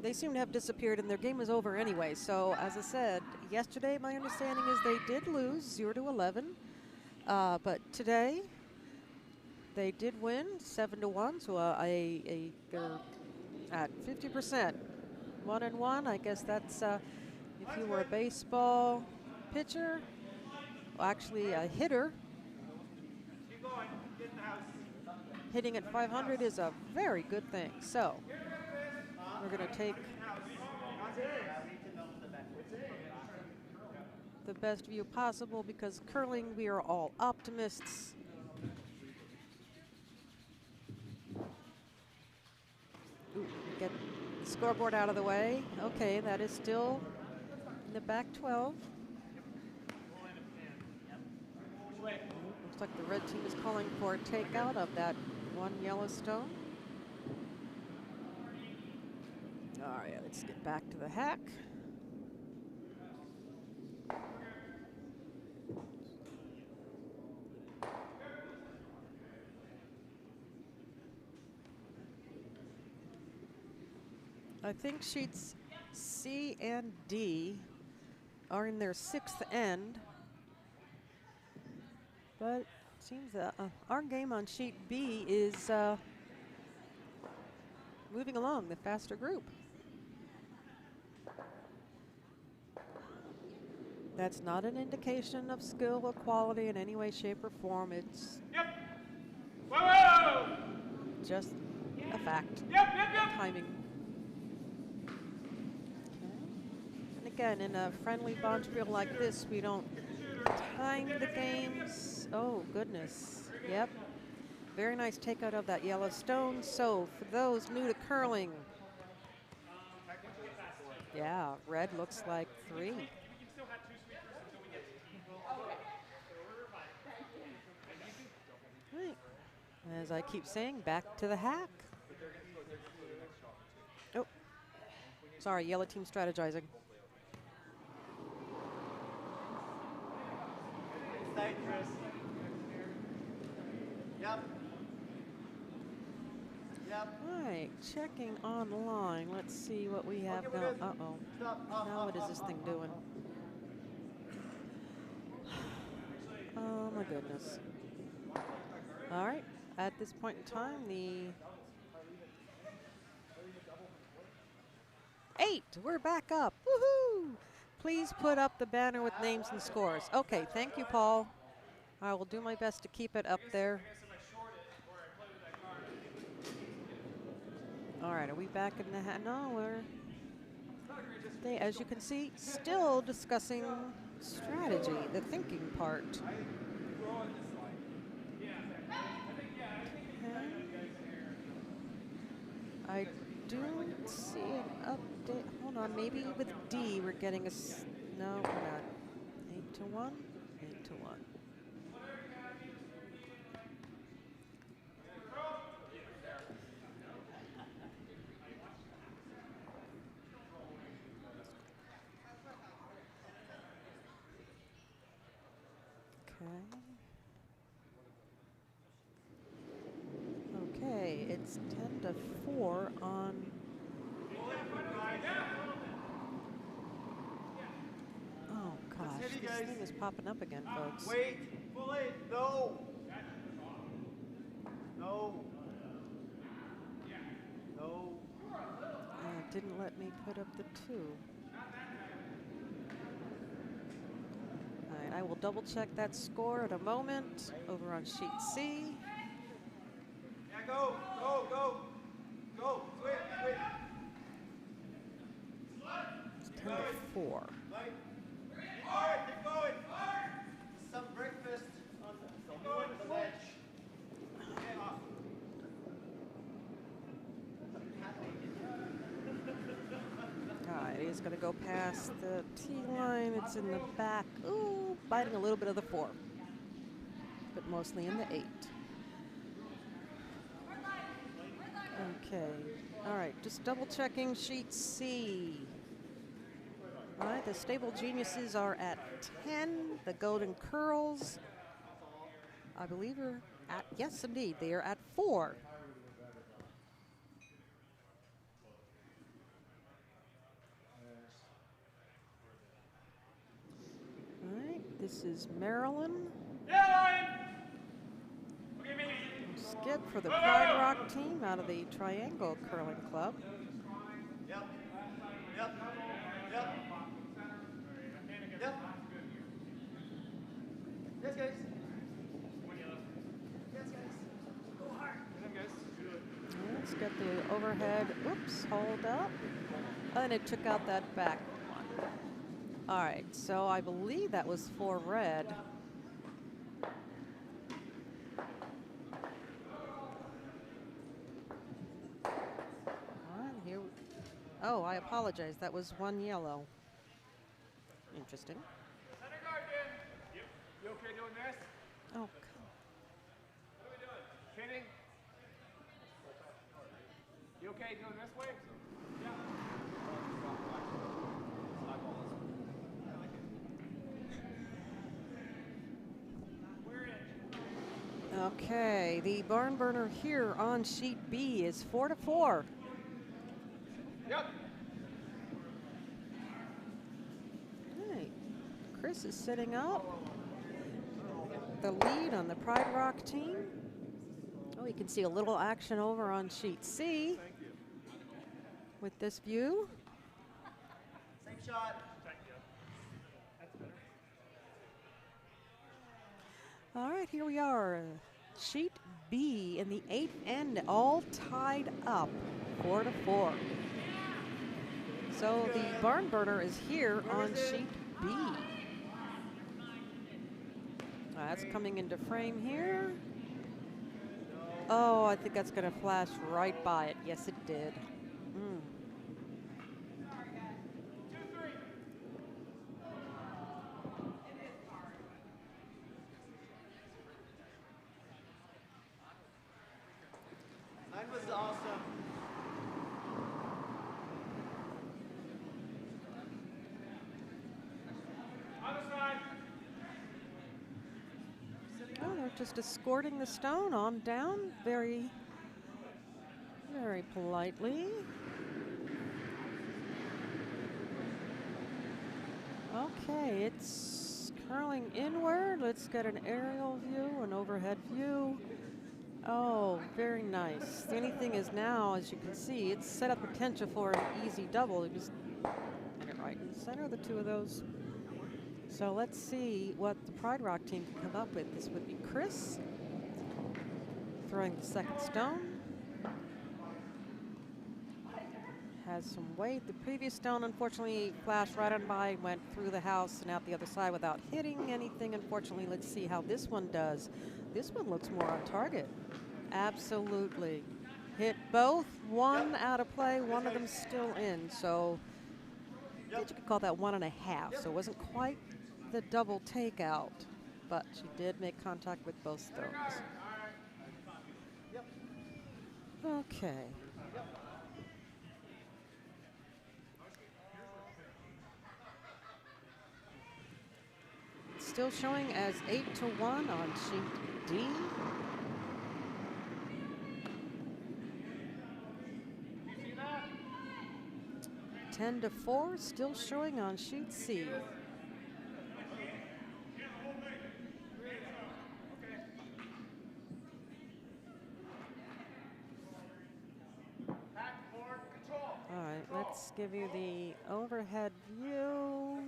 [SPEAKER 1] they seem to have disappeared and their game is over anyway. So as I said, yesterday my understanding is they did lose 0-11. But today they did win 7-1. So they're at 50%. 1-1. I guess that's if you were a baseball pitcher, well, actually a hitter.
[SPEAKER 2] Keep going. Get in the house.
[SPEAKER 1] Hitting at 500 is a very good thing. So we're going to take the best view possible because curling, we are all optimists. Ooh, get the scoreboard out of the way. Okay, that is still in the back 12. Looks like the red team is calling for a takeout of that one Yellowstone. All right, let's get back to the hack. I think sheets C and D are in their 6th end. But it seems that our game on sheet B is moving along, the faster group. That's not an indication of skill or quality in any way, shape, or form. It's
[SPEAKER 2] Whoa!
[SPEAKER 1] just a fact.
[SPEAKER 2] Yep.
[SPEAKER 1] Timing. Okay. And again, in a friendly bonspiel like this, we don't time the games. Oh, goodness. Yep. Very nice takeout of that Yellowstone. So for those new to curling, yeah, red looks like 3. Right. As I keep saying, back to the hack. Oh, sorry, yellow team strategizing.
[SPEAKER 4] Tight, Chris. Yep.
[SPEAKER 1] All right, checking online. Let's see what we have
[SPEAKER 4] Okay,
[SPEAKER 1] now.
[SPEAKER 4] we're good.
[SPEAKER 1] Uh-oh.
[SPEAKER 4] Stop.
[SPEAKER 1] Now what is this thing doing? Oh, my goodness. All right, at this point in time, the 8, we're back up. Woohoo! Please put up the banner with names and scores. Okay, thank you, Paul. I will do my best to keep it up there. All right, are we back in the no, we're, as you can see, still discussing strategy, the thinking part. Okay. I don't see an update. Hold on, maybe with D we're getting a, no, we're not. 8-1, 8-1. Okay, it's 10-4 on. Oh gosh, this thing is popping up again, folks.
[SPEAKER 4] Wait. Full 8. No.
[SPEAKER 1] It didn't let me put up the 2. All right, I will double check that score in a moment over on sheet C.
[SPEAKER 2] Yeah, go. Switch.
[SPEAKER 1] It's 10-4.
[SPEAKER 2] Keep going.
[SPEAKER 1] going to go past the tee line. It's in the back. Ooh, biting a little bit of the 4, but mostly in the 8. Okay. All right, just double checking sheet C. All right, the Stable Geniuses are at 10. The Golden Curls, I believe, are at, yes, indeed, they are at 4. All right, this is Maryland. Skip for the Pride Rock team out of the Triangle Curling Club.
[SPEAKER 4] Yep. Yep. Yep. Yep. Yes, guys. Yes, guys. Go hard.
[SPEAKER 1] Let's get the overhead. Oops, hold up. And it took out that back one. All right, so I believe that was for red. Here. Oh, I apologize. That was 1 yellow. Interesting.
[SPEAKER 2] Center guard, Dan. Yep. You okay doing this?
[SPEAKER 1] Oh,
[SPEAKER 2] What are we doing? Pinning. You okay doing this way? Yeah. We're in.
[SPEAKER 1] okay. The barn burner here on sheet B is 4-4.
[SPEAKER 2] Yep.
[SPEAKER 1] Right. Chris is sitting up. The lead on the Pride Rock team. Oh, you can see a little action over on sheet C with this view.
[SPEAKER 4] Same shot.
[SPEAKER 1] All right, here we are. Sheet B in the 8th end, all tied up, 4-4. So the barn burner is here on sheet B. That's coming into frame here. Oh, I think that's going to flash right by it. Yes, it did.
[SPEAKER 4] Mine was awesome.
[SPEAKER 2] Other side.
[SPEAKER 1] Oh, they're just escorting the stone on down very, very politely. Okay, it's curling inward. Let's get an aerial view, an overhead view. Oh, very nice. The only thing is now, as you can see, it's set up potential for an easy double. You just get it right in the center of the two of those. So let's see what the Pride Rock team can come up with. This would be Chris throwing the second stone. Has some weight. The previous stone, unfortunately, flashed right on by, went through the house and out the other side without hitting anything. Unfortunately, let's see how this one does. This one looks more on target. Absolutely. Hit both. One out of play, one of them still in. So I think you could call that 1.5. So it wasn't quite the double takeout, but she did make contact with both stones. Okay. Still showing as 8-1 on sheet D. 10-4, still showing on sheet C. All right, let's give you the overhead view.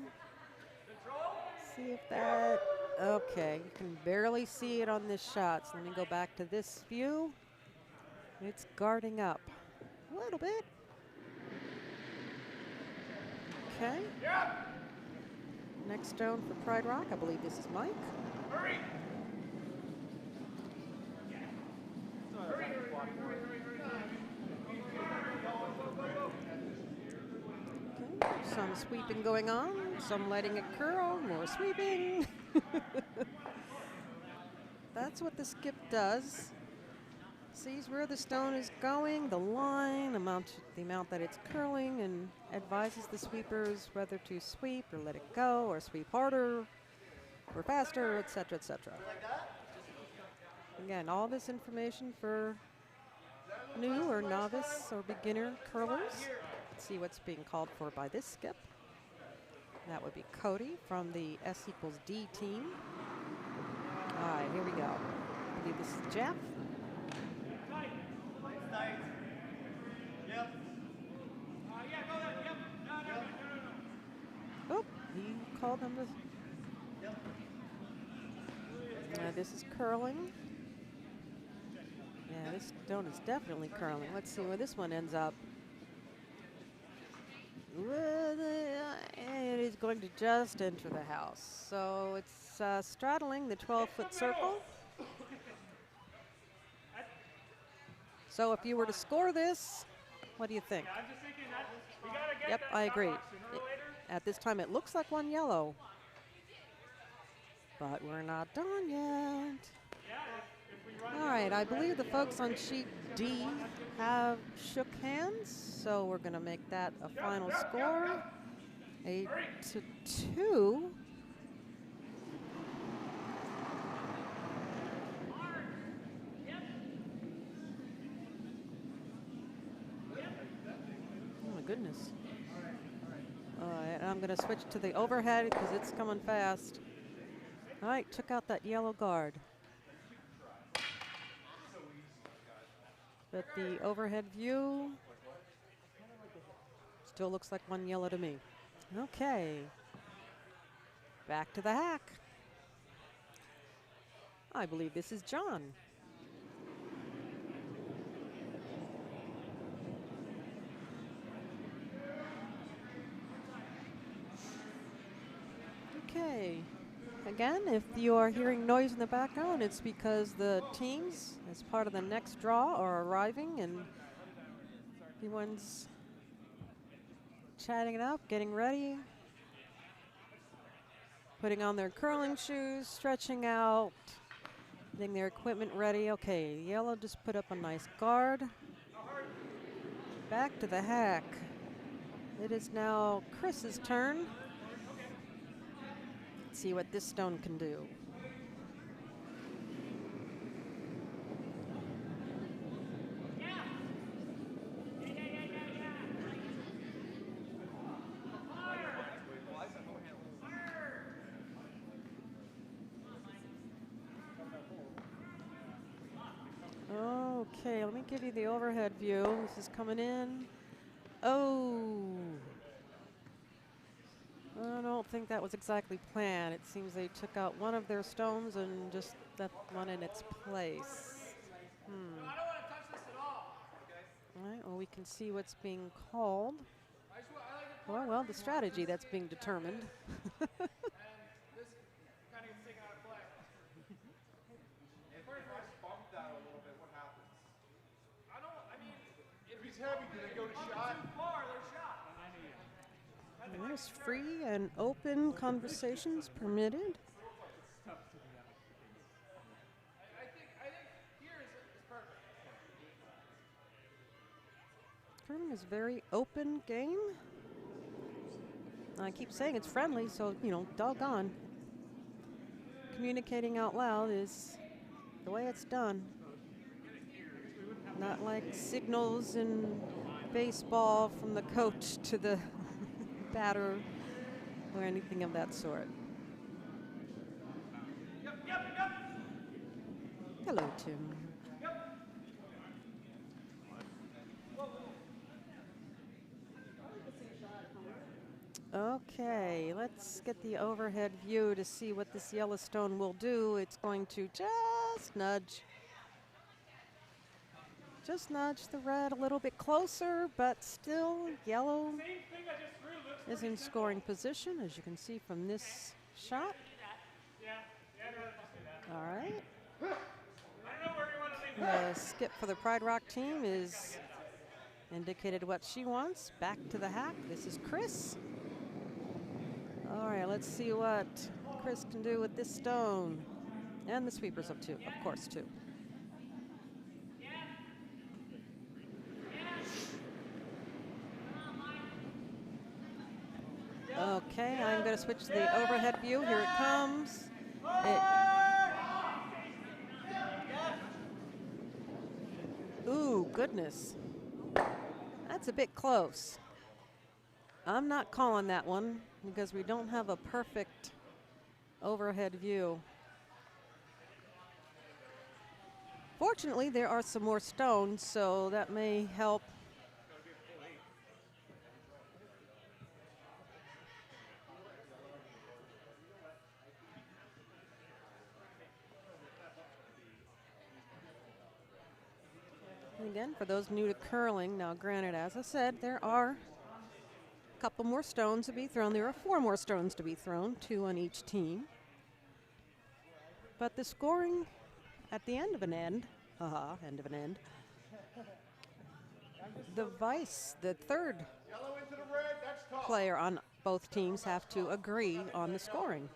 [SPEAKER 1] See if that, okay, you can barely see it on this shot. So let me go back to this view. It's guarding up a little bit. Okay. Next stone for Pride Rock, I believe this is Mike.
[SPEAKER 2] Hurry.
[SPEAKER 1] Okay, some sweeping going on, some letting it curl, more sweeping. That's what the skip does. Sees where the stone is going, the line, the amount that it's curling, and advises the sweepers whether to sweep or let it go, or sweep harder or faster, etc., etc. Again, all this information for new or novice or beginner curlers. Let's see what's being called for by this skip. That would be Cody from the S=D team. All right, here we go. I believe this is Jeff.
[SPEAKER 4] Tight. Yep.
[SPEAKER 2] Yeah, go ahead. Yep. No.
[SPEAKER 1] Oh, he called him the. This is curling. Yeah, this stone is definitely curling. Let's see where this one ends up. It is going to just enter the house. So it's straddling the 12-foot circle. So if you were to score this, what do you think?
[SPEAKER 2] I'm just thinking that we gotta get
[SPEAKER 1] Yep,
[SPEAKER 2] that
[SPEAKER 1] I agree.
[SPEAKER 2] box sooner or later.
[SPEAKER 1] At this time, it looks like one yellow. But we're not done yet.
[SPEAKER 2] Yeah, if we run
[SPEAKER 1] All right, I believe the folks on sheet D have shook hands, so we're going to make that a final score. 8-2. Oh my goodness. All right, I'm going to switch to the overhead because it's coming fast. All right, took out that yellow guard. But the overhead view still looks like one yellow to me. Okay. Back to the hack. I believe this is John. Okay. Again, if you are hearing noise in the background, it's because the teams, as part of the next draw, are arriving and everyone's chatting it up, getting ready, putting on their curling shoes, stretching out, getting their equipment ready. Okay, yellow just put up a nice guard. Back to the hack. It is now Chris's turn. Let's see what this stone can do. Okay, let me give you the overhead view. This is coming in. Oh. I don't think that was exactly planned. It seems they took out one of their stones and just left one in its place.
[SPEAKER 2] I don't want to touch this at all.
[SPEAKER 1] All right, well, we can see what's being called.
[SPEAKER 2] I like
[SPEAKER 1] Well, the strategy that's being determined.
[SPEAKER 2] and this kind of gets taken out of play.
[SPEAKER 5] If I bump that a little bit, what happens?
[SPEAKER 2] I mean, if
[SPEAKER 5] If he's heavy, do they go to shot?
[SPEAKER 2] too far, they're shot.
[SPEAKER 1] And there's free and open conversations permitted.
[SPEAKER 2] I think here is perfect.
[SPEAKER 1] Curling is a very open game. I keep saying it's friendly, so, you know, doggone. Communicating out loud is the way it's done. Not like signals in baseball from the coach to the batter or anything of that sort. Hello, Tim. Okay, let's get the overhead view to see what this Yellowstone will do. It's going to just nudge the red a little bit closer, but still yellow is in scoring position, as you can see from this shot. All right. The skip for the Pride Rock team is indicated what she wants. Back to the hack. This is Chris. All right, let's see what Chris can do with this stone. And the sweepers of 2, of course, 2. Okay, I'm going to switch to the overhead view. Here it comes. Ooh, goodness. That's a bit close. I'm not calling that one because we don't have a perfect overhead view. Fortunately, there are some more stones, so that may help. And again, for those new to curling, now granted, as I said, there are a couple more stones to be thrown. There are 4 more stones to be thrown, 2 on each team. But the scoring at the end of an end, end of an end, the vice, the third
[SPEAKER 5] Yellow into the red, that's tough.
[SPEAKER 1] player on both teams have to agree on the scoring.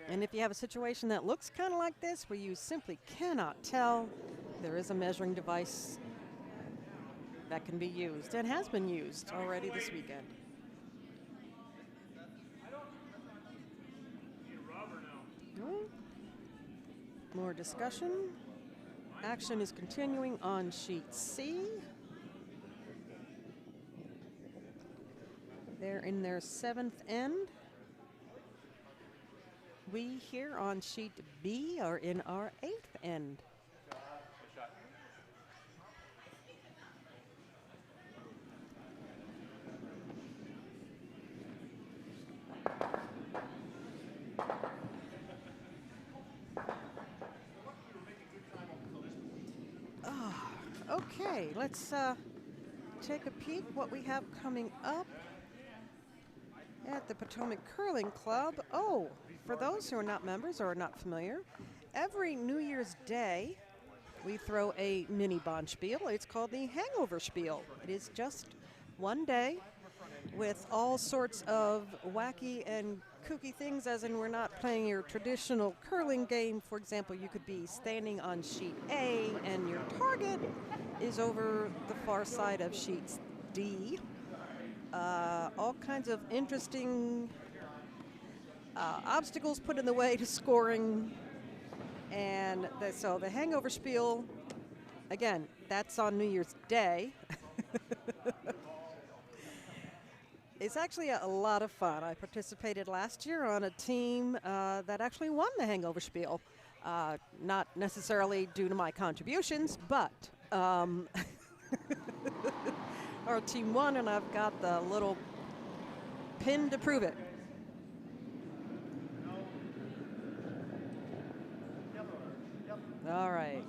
[SPEAKER 1] And if you have a situation that looks kind of like this, where you simply cannot tell, there is a measuring device that can be used and has been used already this weekend. Well, more discussion. Action is continuing on sheet C. They're in their 7th end. We here on sheet B are in our 8th end. Okay, let's take a peek what we have coming up at the Potomac Curling Club. Oh, for those who are not members or are not familiar, every New Year's Day we throw a mini Bonspiel. It's called the Hangover Spiel. It is just one day with all sorts of wacky and kooky things, as in we're not playing your traditional curling game. For example, you could be standing on sheet A and your target is over the far side of sheet D. All kinds of interesting obstacles put in the way to scoring. And so the Hangover Spiel, again, that's on New Year's Day. It's actually a lot of fun. I participated last year on a team that actually won the Hangover Spiel. Not necessarily due to my contributions, but our team won, and I've got the little pin to prove it. All right.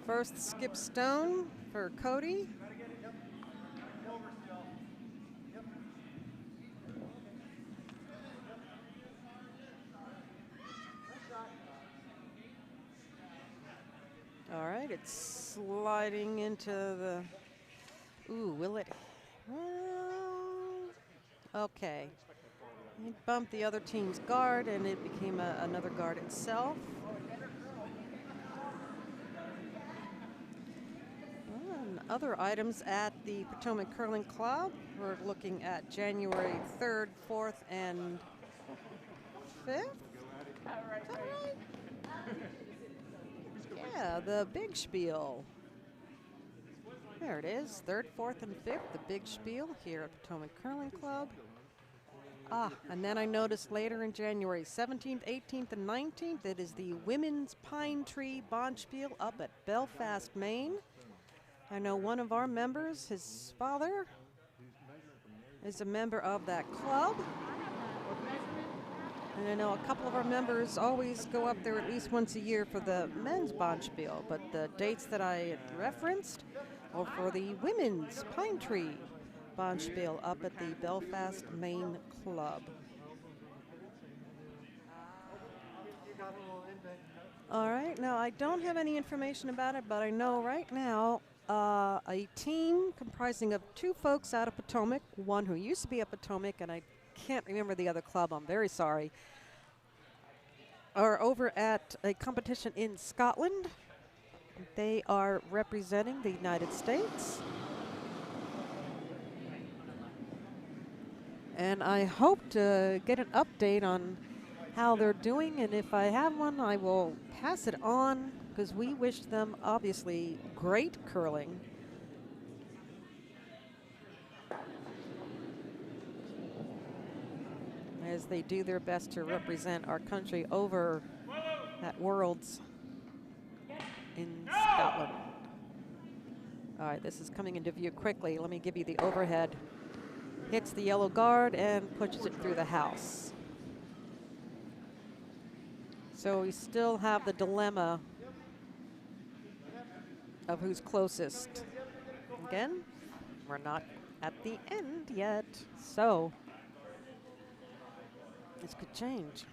[SPEAKER 1] First skip stone for Cody. All right, it's sliding into the, ooh, will it? Okay. It bumped the other team's guard, and it became another guard itself. And other items at the Potomac Curling Club, we're looking at January 3rd, 4th, and 5th. Is that right? Yeah, the big spiel. There it is, 3rd, 4th, and 5th, the big spiel here at Potomac Curling Club. And then I noticed later in January 17th, 18th, and 19th, it is the Women's Pine Tree Bonspiel up at Belfast, Maine. I know one of our members, his father, is a member of that club. And I know a couple of our members always go up there at least once a year for the men's Bonspiel, but the dates that I referenced are for the women's Pine Tree Bonspiel up at the Belfast, Maine club. All right, now I don't have any information about it, but I know right now a team comprising of 2 folks out of Potomac, one who used to be at Potomac, and I can't remember the other club, I'm very sorry, are over at a competition in Scotland. They are representing the United States. And I hope to get an update on how they're doing, and if I have one, I will pass it on, because we wish them, obviously, great curling. As they do their best to represent our country over at Worlds in Scotland. All right, this is coming into view quickly. Let me give you the overhead. Hits the yellow guard and pushes it through the house. So we still have the dilemma of who's closest. Again, we're not at the end yet, so this could change.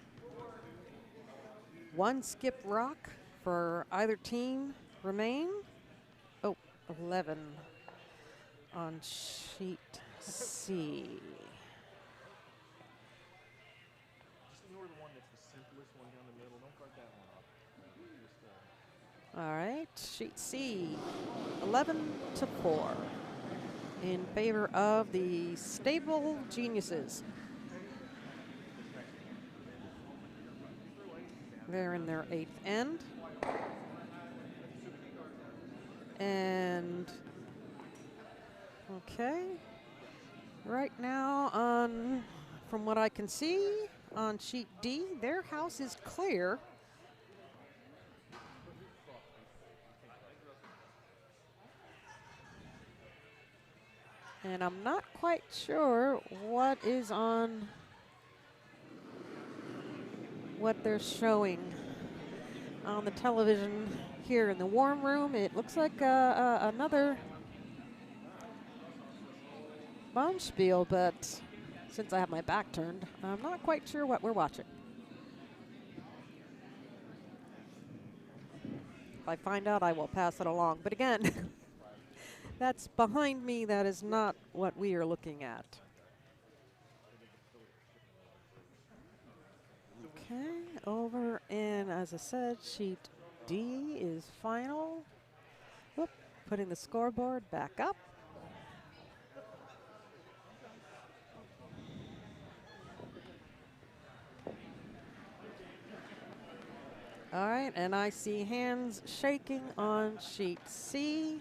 [SPEAKER 1] 1 skip rock for either team remain. Oh, 11 on sheet C.
[SPEAKER 5] Just ignore the one that's the simplest one down the middle. Don't guard that one up.
[SPEAKER 1] All right, sheet C, 11-4 in favor of the Stable Geniuses. They're in their 8th end. And, okay, right now on, from what I can see, on sheet D, their house is clear. And I'm not quite sure what is on what they're showing on the television here in the warm room. It looks like another Bombspiel, but since I have my back turned, I'm not quite sure what we're watching. If I find out, I will pass it along. But again, that's behind me. That is not what we are looking at. Okay, over in, as I said, sheet D is final. Whoop, putting the scoreboard back up. All right, and I see hands shaking on sheet C,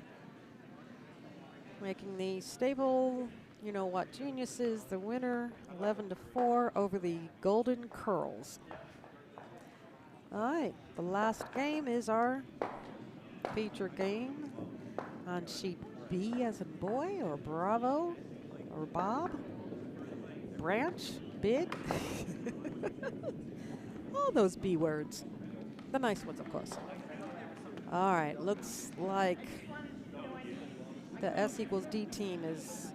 [SPEAKER 1] making the Stable, you know what, Geniuses the winner, 11-4 over the Golden Curls. All right, the last game is our feature game on sheet B as in boy, or Bravo, or Bob, Branch, Big. All those B words. The nice ones, of course. All right, looks like the S equals D team has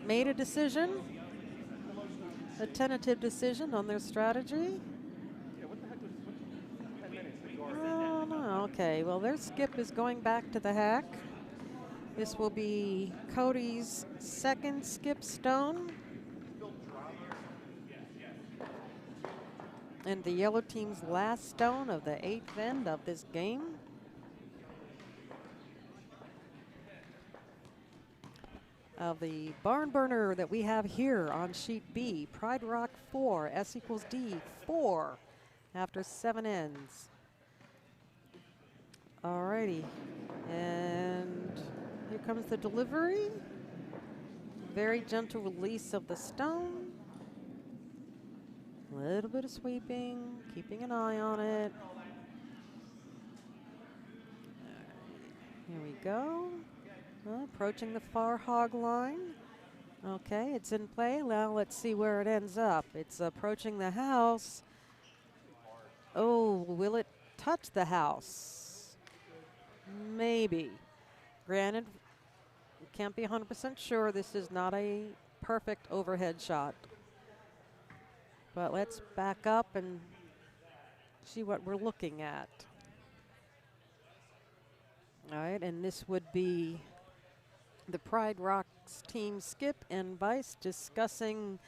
[SPEAKER 1] made a decision, a tentative decision on their strategy. Oh, no, okay, well, their skip is going back to the hack. This will be Cody's 2nd skip stone. And the yellow team's last stone of the 8th end of this game. Of the barn burner that we have here on sheet B, Pride Rock 4, S equals D 4 after 7 ends. Alrighty, and here comes the delivery. Very gentle release of the stone. A little bit of sweeping, keeping an eye on it. Here we go. Approaching the far hog line. Okay, it's in play. Now let's see where it ends up. It's approaching the house. Oh, will it touch the house? Maybe. Granted, can't be 100% sure. This is not a perfect overhead shot. But let's back up and see what we're looking at. All right, and this would be the Pride Rocks team Skip and Vice discussing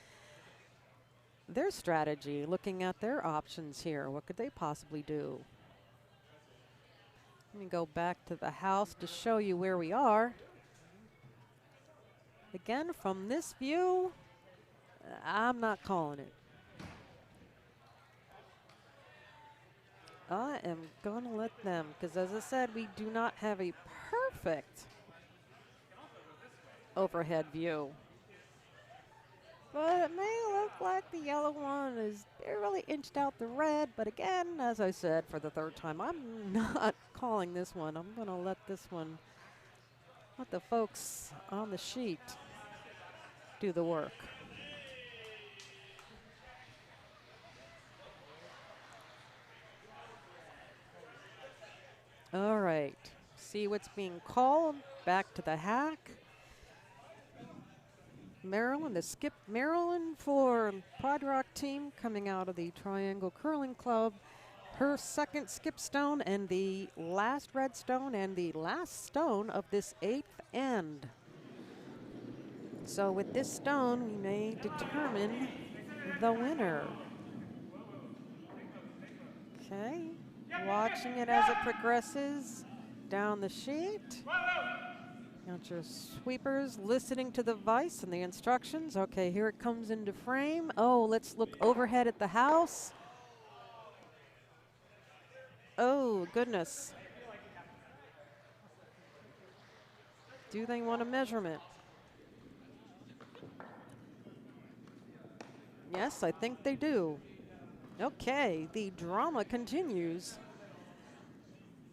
[SPEAKER 1] their strategy, looking at their options here. What could they possibly do? Let me go back to the house to show you where we are. Again, from this view, I'm not calling it. I am going to let them, because as I said, we do not have a perfect overhead view. But it may look like the yellow one is barely inched out the red. But again, as I said for the third time, I'm not calling this one. I'm going to let this one, let the folks on the sheet do the work. All right, see what's being called. Back to the hack. Maryland, the Skip Maryland for Pride Rock team coming out of the Triangle Curling Club. Her second skip stone and the last red stone and the last stone of this 8th end. So with this stone, we may determine the winner. Okay, watching it as it progresses down the sheet. Got your sweepers listening to the vice and the instructions. Okay, here it comes into frame. Oh, let's look overhead at the house. Oh, goodness. Do they want a measurement? Yes, I think they do. Okay, the drama continues.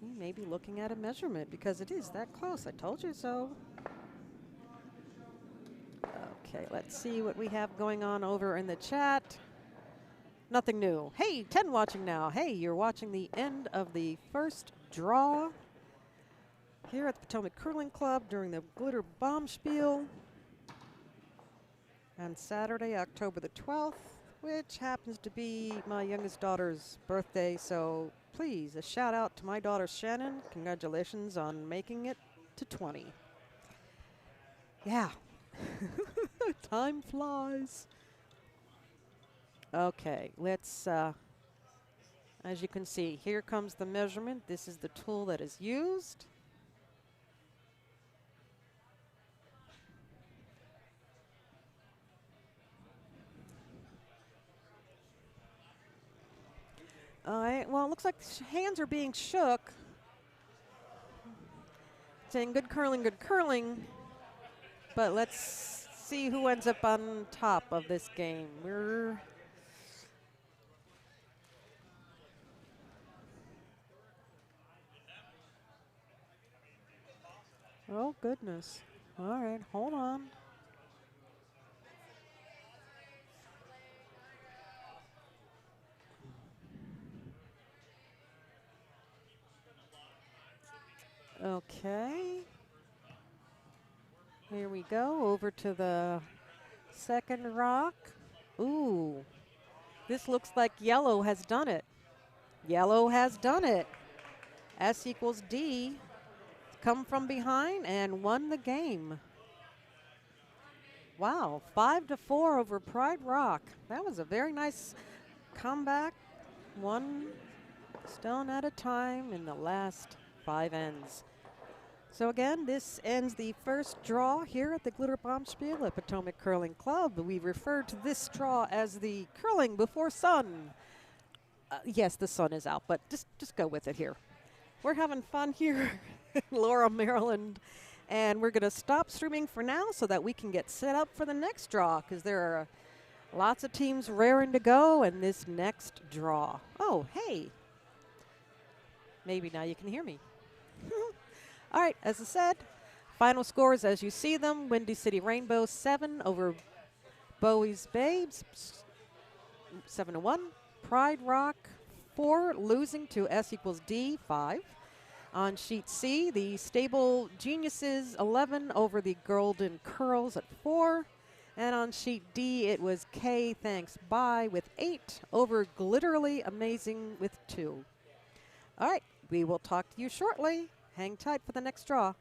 [SPEAKER 1] We may be looking at a measurement because it is that close. I told you so. Okay, let's see what we have going on over in the chat. Nothing new. Hey, 10 watching now. Hey, you're watching the end of the first draw here at the Potomac Curling Club during the Glitter Bombspiel on Saturday, October the 12th, which happens to be my youngest daughter's birthday. So please, a shout out to my daughter Shannon. Congratulations on making it to 20. Yeah. Time flies. Okay, let's, as you can see, here comes the measurement. This is the tool that is used. All right, well, it looks like hands are being shook. Saying good curling, but let's see who ends up on top of this game. Oh, goodness. All right, hold on. Okay. Here we go, over to the second rock. Ooh, this looks like yellow has done it. Yellow has done it. S equals D, come from behind and won the game. Wow, 5-4 over Pride Rock. That was a very nice comeback. One stone at a time in the last 5 ends. So again, this ends the first draw here at the Glitter Bombspiel at Potomac Curling Club. We refer to this draw as the curling before sun. Yes, the sun is out, but just go with it here. We're having fun here in Laura, Maryland, and we're going to stop streaming for now so that we can get set up for the next draw because there are lots of teams raring to go in this next draw. Oh, hey. Maybe now you can hear me. All right, as I said, final scores as you see them. Windy City Rainbow 7 over Bowie's Babes, 7-1. Pride Rock 4 losing to S equals D, 5. On sheet C, the Stable Geniuses 11 over the Golden Curls at 4. And on sheet D, it was K Thanks Bye with 8 over Glitterly Amazing with 2. All right, we will talk to you shortly. Hang tight for the next draw.